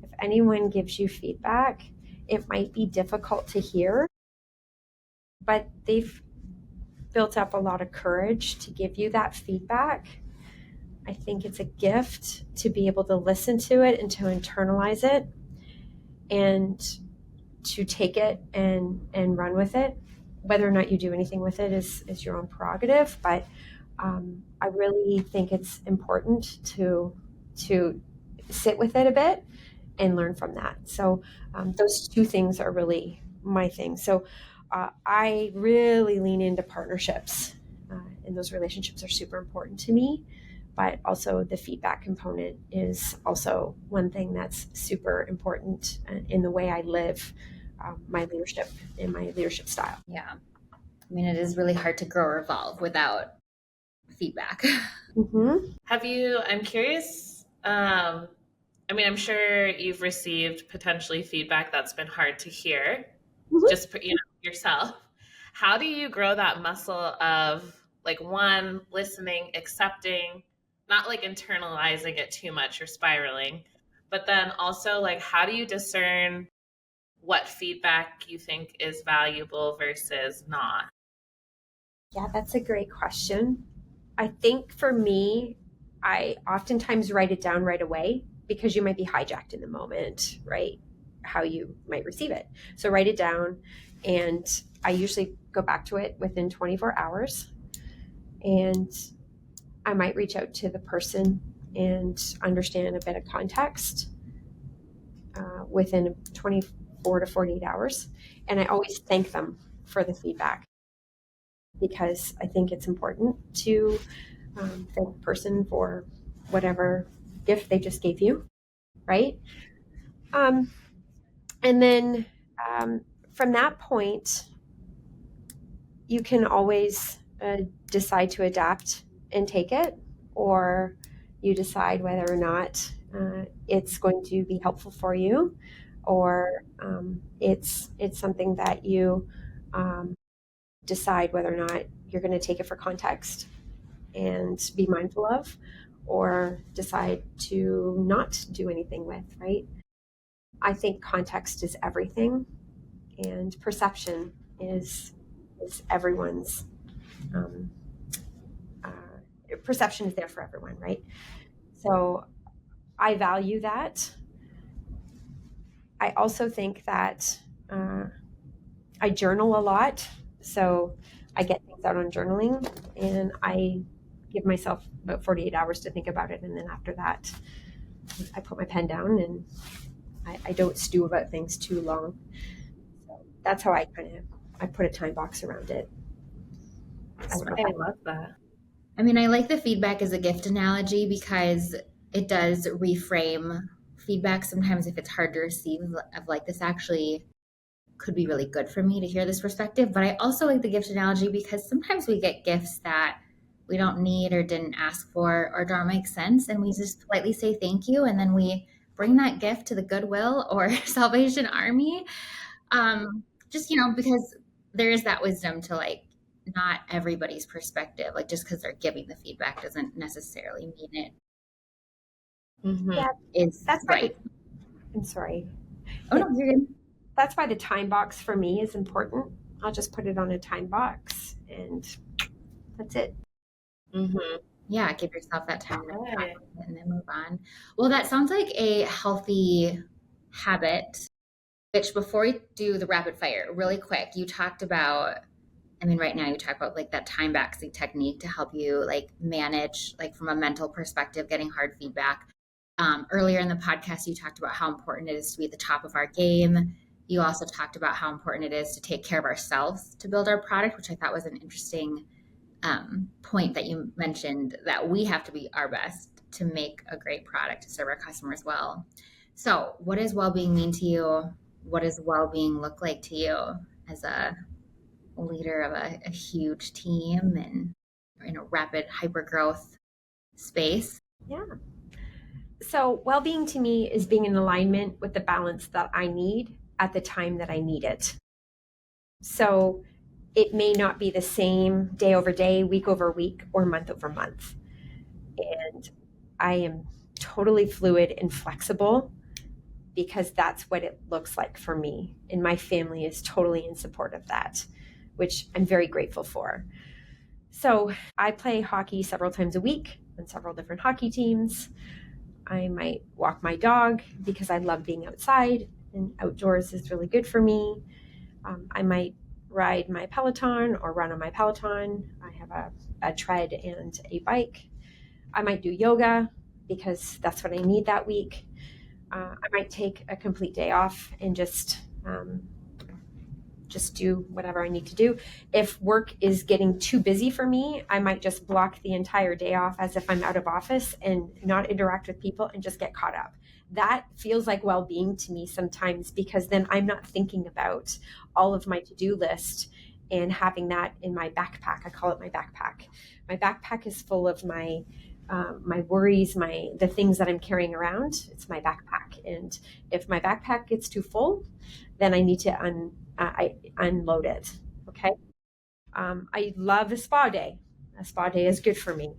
If anyone gives you feedback, it might be difficult to hear, but they've built up a lot of courage to give you that feedback. I think it's a gift to be able to listen to it and to internalize it and take it and run with it. Whether or not you do anything with it is your own prerogative, but I really think it's important to sit with it a bit and learn from that. So those two things are really my thing. So I really lean into partnerships, and those relationships are super important to me. But also the feedback component is also one thing that's super important in the way I live my leadership and my leadership style. Yeah. I mean, it is really hard to grow or evolve without feedback. Mm-hmm. I'm curious, I mean, I'm sure you've received potentially feedback that's been hard to hear, just, yourself. How do you grow that muscle of like, one, listening, accepting, not like internalizing it too much or spiraling, but then also like, how do you discern what feedback you think is valuable versus not? Yeah, that's a great question. I think for me, I oftentimes write it down right away because you might be hijacked in the moment, right? How you might receive it. So write it down, and I usually go back to it within 24 hours. And I might reach out to the person and understand a bit of context within 24 to 48 hours. And I always thank them for the feedback, because I think it's important to thank the person for whatever gift they just gave you, right? And then from that point, you can always decide to adapt and take it, or you decide whether or not it's going to be helpful for you, or it's something that you decide whether or not you're going to take it for context and be mindful of, or decide to not do anything with, right? I think context is everything, and perception is everyone's. Perception is there for everyone, right? So I value that. I also think that I journal a lot. So I get things out on journaling, and I give myself about 48 hours to think about it. And then after that, I put my pen down, and I don't stew about things too long. So that's how I put a time box around it. I love that. I mean, I like the feedback as a gift analogy because it does reframe feedback sometimes if it's hard to receive, of like, this actually could be really good for me to hear this perspective. But I also like the gift analogy because sometimes we get gifts that we don't need or didn't ask for or don't make sense, and we just politely say thank you, and then we bring that gift to the Goodwill or Salvation Army, just, because there is that wisdom to like, not everybody's perspective, like just because they're giving the feedback doesn't necessarily mean it that's right. I'm sorry. Oh, no, you're good. That's why the time box for me is important. I'll just put it on a time box, and that's it. Mm-hmm. Yeah, give yourself that time to and then move on. Well, that sounds like a healthy habit. Which, before we do the rapid fire, really quick, you talked about, right now you talk about like that time boxing technique to help you like manage, like from a mental perspective, getting hard feedback. Earlier in the podcast, you talked about how important it is to be at the top of our game. You also talked about how important it is to take care of ourselves to build our product, which I thought was an interesting point that you mentioned, that we have to be our best to make a great product to serve our customers well. So what does well-being mean to you? What does well-being look like to you as a leader of a huge team and in a rapid hyper-growth space? Yeah. So well-being to me is being in alignment with the balance that I need at the time that I need it. So it may not be the same day over day, week over week, or month over month. And I am totally fluid and flexible, because that's what it looks like for me. And my family is totally in support of that, which I'm very grateful for. So I play hockey several times a week on several different hockey teams. I might walk my dog because I love being outside and outdoors is really good for me. I might ride my Peloton or run on my Peloton. I have a tread and a bike. I might do yoga because that's what I need that week. I might take a complete day off and just do whatever I need to do. If work is getting too busy for me, I might just block the entire day off as if I'm out of office and not interact with people and just get caught up. That feels like well-being to me sometimes, because then I'm not thinking about all of my to-do list and having that in my backpack. I call it my backpack. My backpack is full of my worries, the things that I'm carrying around. It's my backpack. And if my backpack gets too full, then I need to unload it. Okay. I love a spa day. A spa day is good for me.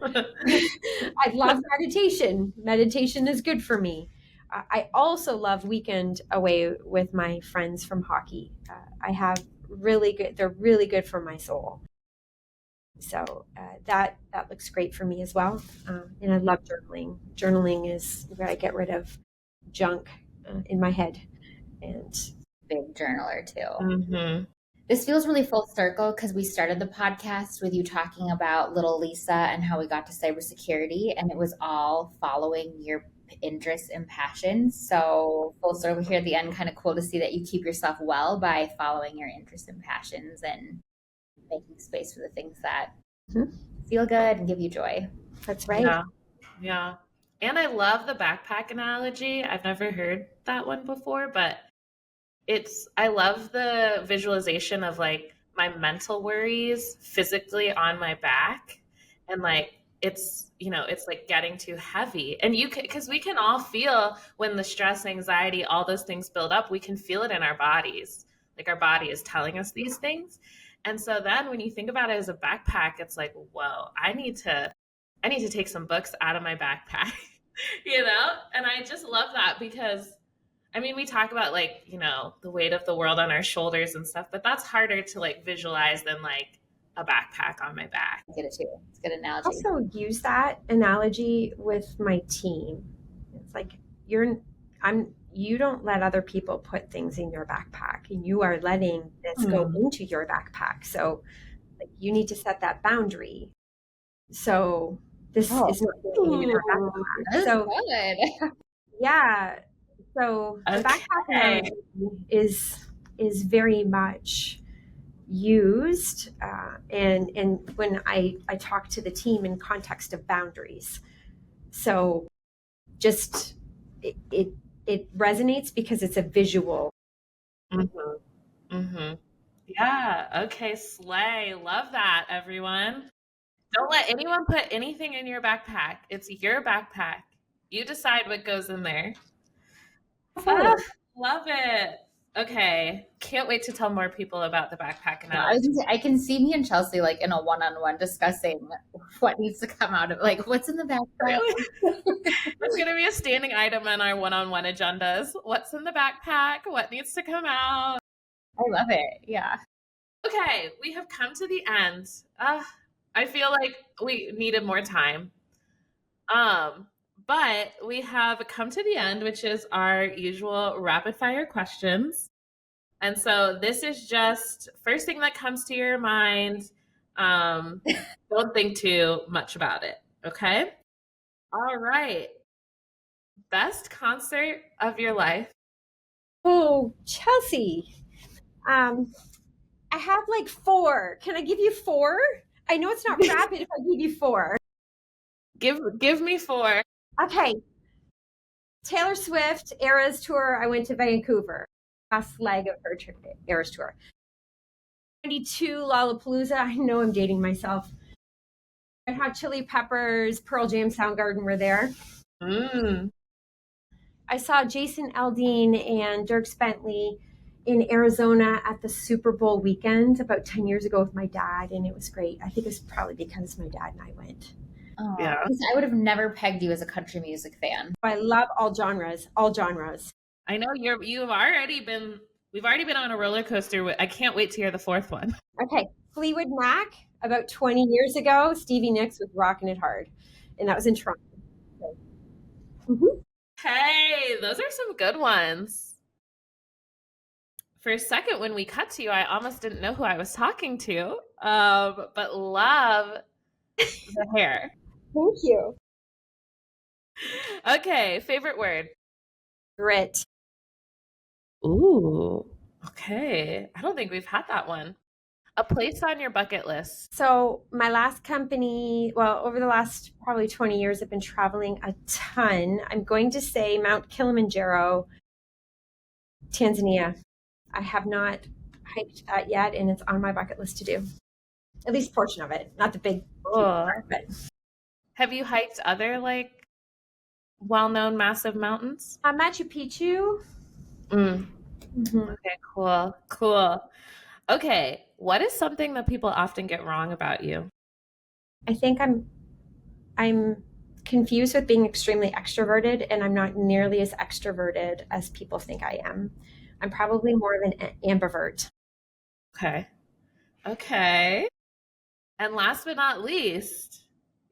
I love meditation. Meditation is good for me. I also love weekend away with my friends from hockey. They're really good for my soul. So that looks great for me as well. And I love journaling. Journaling is where I get rid of junk in my head. And big journaler too. Mm-hmm. This feels really full circle because we started the podcast with you talking about little Lisa and how we got to cybersecurity, and it was all following your interests and passions. So full circle here at the end, kind of cool to see that you keep yourself well by following your interests and passions and making space for the things that feel good and give you joy. That's right. Yeah. And I love the backpack analogy. I've never heard that one before, but I love the visualization of like my mental worries physically on my back, and like it's like getting too heavy, and because we can all feel when the stress, anxiety, all those things build up, we can feel it in our bodies, like our body is telling us these things. And so then when you think about it as a backpack, it's like, whoa, I need to take some books out of my backpack, and I just love that because I mean, we talk about like, the weight of the world on our shoulders and stuff, but that's harder to like visualize than like a backpack on my back. I get it too. It's a good analogy. I also use that analogy with my team. It's like you don't let other people put things in your backpack, and you are letting this go into your backpack. So like you need to set that boundary. So this is not going in your backpack. That's so good. Yeah. So the backpack is very much used, and when I talk to the team in context of boundaries. So just it resonates because it's a visual. Mm-hmm. Mm-hmm. Yeah. Okay. Slay. Love that, everyone. Don't let anyone put anything in your backpack. It's your backpack. You decide what goes in there. Love it. Okay. Can't wait to tell more people about the backpack analogy. I can see me and Chelsea like in a one-on-one discussing what needs to come out of like what's in the backpack. Really? It's going to be a standing item on our one-on-one agendas. What's in the backpack? What needs to come out? I love it. Yeah. Okay. We have come to the end. I feel like we needed more time. But we have come to the end, which is our usual rapid fire questions. And so this is just first thing that comes to your mind. Don't think too much about it. Okay. All right. Best concert of your life. Oh, Chelsea. I have like 4. Can I give you 4? I know it's not rapid if I give you 4. Give me 4. Okay. Taylor Swift, Eras Tour. I went to Vancouver. Last leg of her Eras Tour. 92 Lollapalooza. I know I'm dating myself. Red Hot Chili Peppers, Pearl Jam, Soundgarden were there. I saw Jason Aldean and Dierks Bentley in Arizona at the Super Bowl weekend about 10 years ago with my dad, and it was great. I think it's probably because my dad and I went. Oh, yeah. I would have never pegged you as a country music fan. I love all genres. I know we've already been on a roller coaster. I can't wait to hear the 4th one. Okay. Fleetwood Mac, about 20 years ago, Stevie Nicks was rocking it hard. And that was in Toronto. Hey, those are some good ones. For a second, when we cut to you, I almost didn't know who I was talking to, but love the hair. Thank you. Okay, favorite word? Grit. Ooh, okay. I don't think we've had that one. A place on your bucket list. So my last company, well, over the last probably 20 years, I've been traveling a ton. I'm going to say Mount Kilimanjaro, Tanzania. I have not hiked that yet, and it's on my bucket list to do. At least a portion of it, not the big part, but have you hiked other like well-known massive mountains? Machu Picchu. Okay, cool. Okay, what is something that people often get wrong about you? I think I'm confused with being extremely extroverted, and I'm not nearly as extroverted as people think I am. I'm probably more of an ambivert. Okay. And last but not least,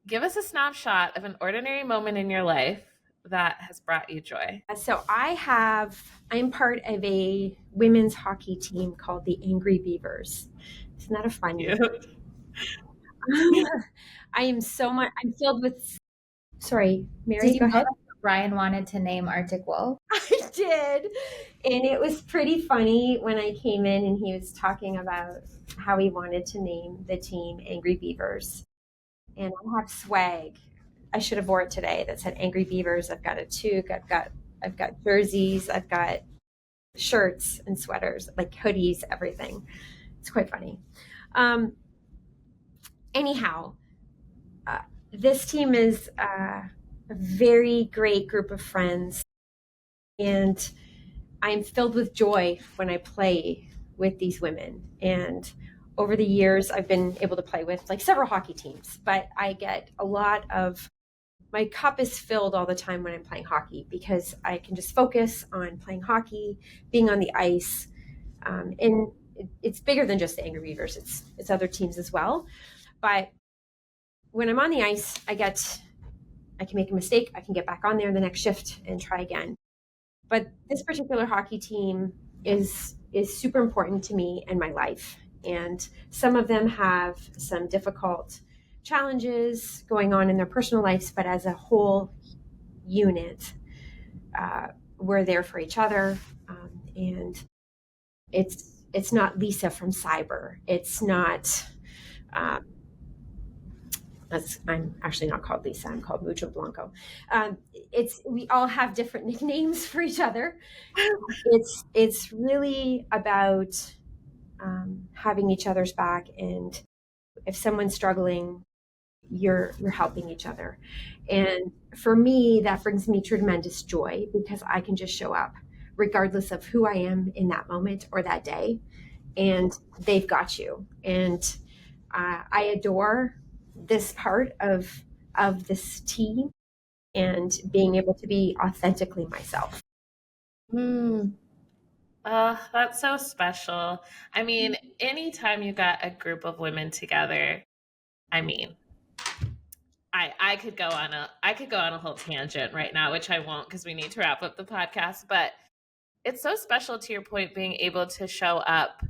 give us a snapshot of an ordinary moment in your life that has brought you joy. So I'm part of a women's hockey team called the Angry Beavers. Isn't that a fun name? I'm filled with, sorry, Mary, go ahead. Brian wanted to name Arctic Wolf? I did. And it was pretty funny when I came in and he was talking about how he wanted to name the team Angry Beavers. And I have swag. I should have wore it today that said Angry Beavers. I've got a toque. I've got jerseys. I've got shirts and sweaters, like hoodies, everything. It's quite funny. Anyhow, this team is a very great group of friends, and I'm filled with joy when I play with these women. And over the years, I've been able to play with like several hockey teams, but I get a lot of, my cup is filled all the time when I'm playing hockey because I can just focus on playing hockey, being on the ice. And it's bigger than just the Angry Beavers. It's other teams as well. But when I'm on the ice, I can make a mistake. I can get back on there in the next shift and try again. But this particular hockey team is super important to me and my life. And some of them have some difficult challenges going on in their personal lives, but as a whole unit, we're there for each other. And it's not Lisa from Cyber. It's not, I'm actually not called Lisa. I'm called Mucho Blanco. We all have different nicknames for each other. It's really about having each other's back, and if someone's struggling, you're helping each other. And for me, that brings me tremendous joy because I can just show up regardless of who I am in that moment or that day, and they've got you. And I adore this part of this team and being able to be authentically myself. That's so special. I mean, anytime you got a group of women together, I mean, I could go on a whole tangent right now, which I won't because we need to wrap up the podcast, but it's so special, to your point, being able to show up,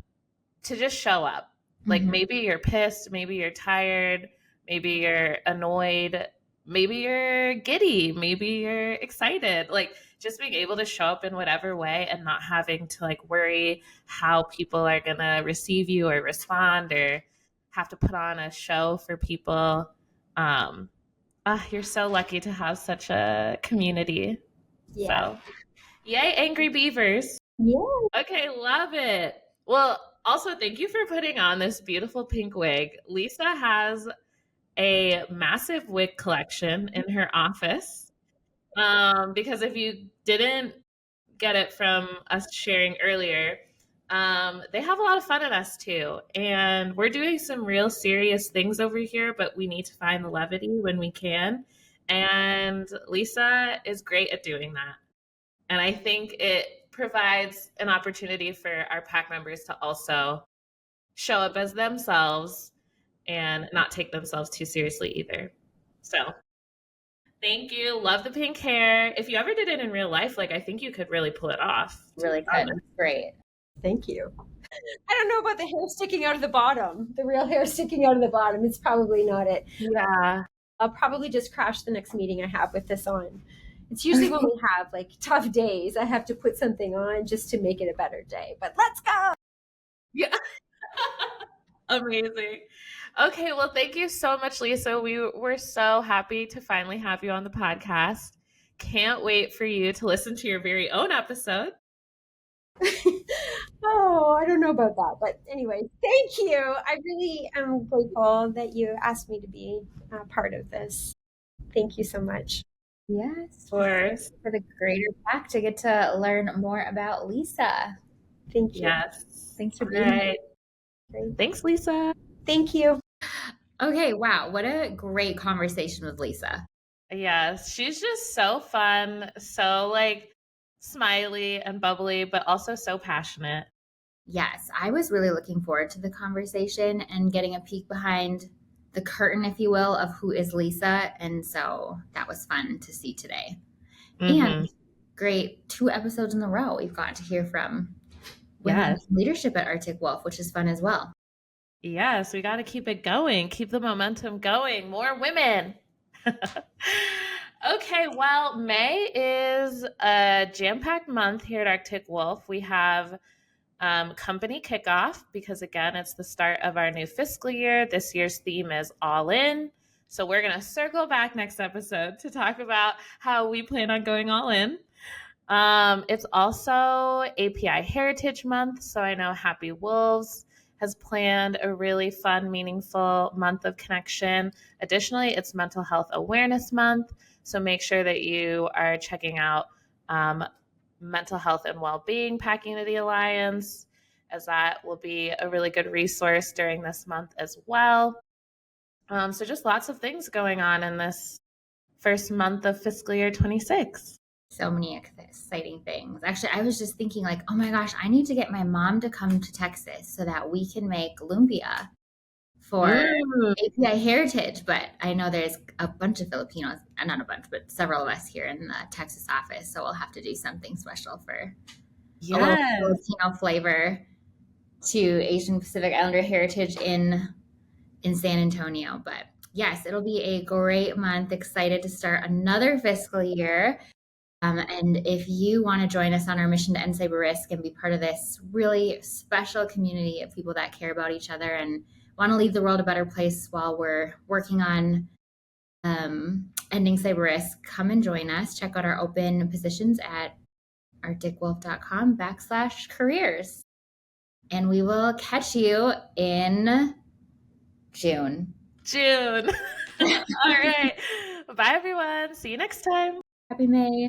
to just show up. Like maybe you're pissed, maybe you're tired, maybe you're annoyed, maybe you're giddy, maybe you're excited. Like just being able to show up in whatever way and not having to like worry how people are going to receive you or respond or have to put on a show for people. You're so lucky to have such a community. Yeah. So, yay, Angry Beavers. Yeah. Okay, love it. Well, also, thank you for putting on this beautiful pink wig. Lisa has a massive wig collection in her office. Because if you didn't get it from us sharing earlier, they have a lot of fun in us too. And we're doing some real serious things over here, but we need to find the levity when we can. And Lisa is great at doing that. And I think it provides an opportunity for our pack members to also show up as themselves and not take themselves too seriously either. So thank you. Love the pink hair. If you ever did it in real life, like I think you could really pull it off. Really good. Great. Thank you. I don't know about the hair sticking out of the bottom. The real hair sticking out of the bottom. It's probably not it. Yeah. I'll probably just crash the next meeting I have with this on. It's usually when we have like tough days, I have to put something on just to make it a better day. But let's go. Yeah. Amazing. Okay, well, thank you so much, Lisa. We were so happy to finally have you on the podcast. Can't wait for you to listen to your very own episode. Oh, I don't know about that. But anyway, thank you. I really am grateful that you asked me to be a part of this. Thank you so much. Yes. Of course. For the greater fact to get to learn more about Lisa. Thank you. Yes. Thanks for being here. Thanks, Lisa. Thank you. Okay, wow. What a great conversation with Lisa. Yes, she's just so fun, so like smiley and bubbly, but also so passionate. Yes, I was really looking forward to the conversation and getting a peek behind the curtain, if you will, of who is Lisa. And so that was fun to see today. And great 2 episodes in a row we've gotten to hear from women in leadership at Arctic Wolf, which is fun as well. Yes, we got to keep it going, keep the momentum going, more women. Okay, well, May is a jam-packed month here at Arctic Wolf. We have company kickoff because, again, it's the start of our new fiscal year. This year's theme is all in. So we're going to circle back next episode to talk about how we plan on going all in. It's also API Heritage Month. So I know Happy Wolves has planned a really fun, meaningful month of connection. Additionally, it's Mental Health Awareness Month. So make sure that you are checking out Mental Health and Wellbeing Packing to the Alliance, as that will be a really good resource during this month as well. So just lots of things going on in this first month of fiscal year 26. So many exciting things. Actually, I was just thinking like, oh my gosh, I need to get my mom to come to Texas so that we can make lumpia for API Heritage. But I know there's a bunch of Filipinos, not a bunch, but several of us here in the Texas office. So we'll have to do something special for a little Filipino flavor to Asian Pacific Islander Heritage in San Antonio. But yes, it'll be a great month. Excited to start another fiscal year. And if you want to join us on our mission to end cyber risk and be part of this really special community of people that care about each other and want to leave the world a better place while we're working on ending cyber risk, come and join us. Check out our open positions at arcticwolf.com/careers. And we will catch you in June. All right. Bye, everyone. See you next time. Happy May.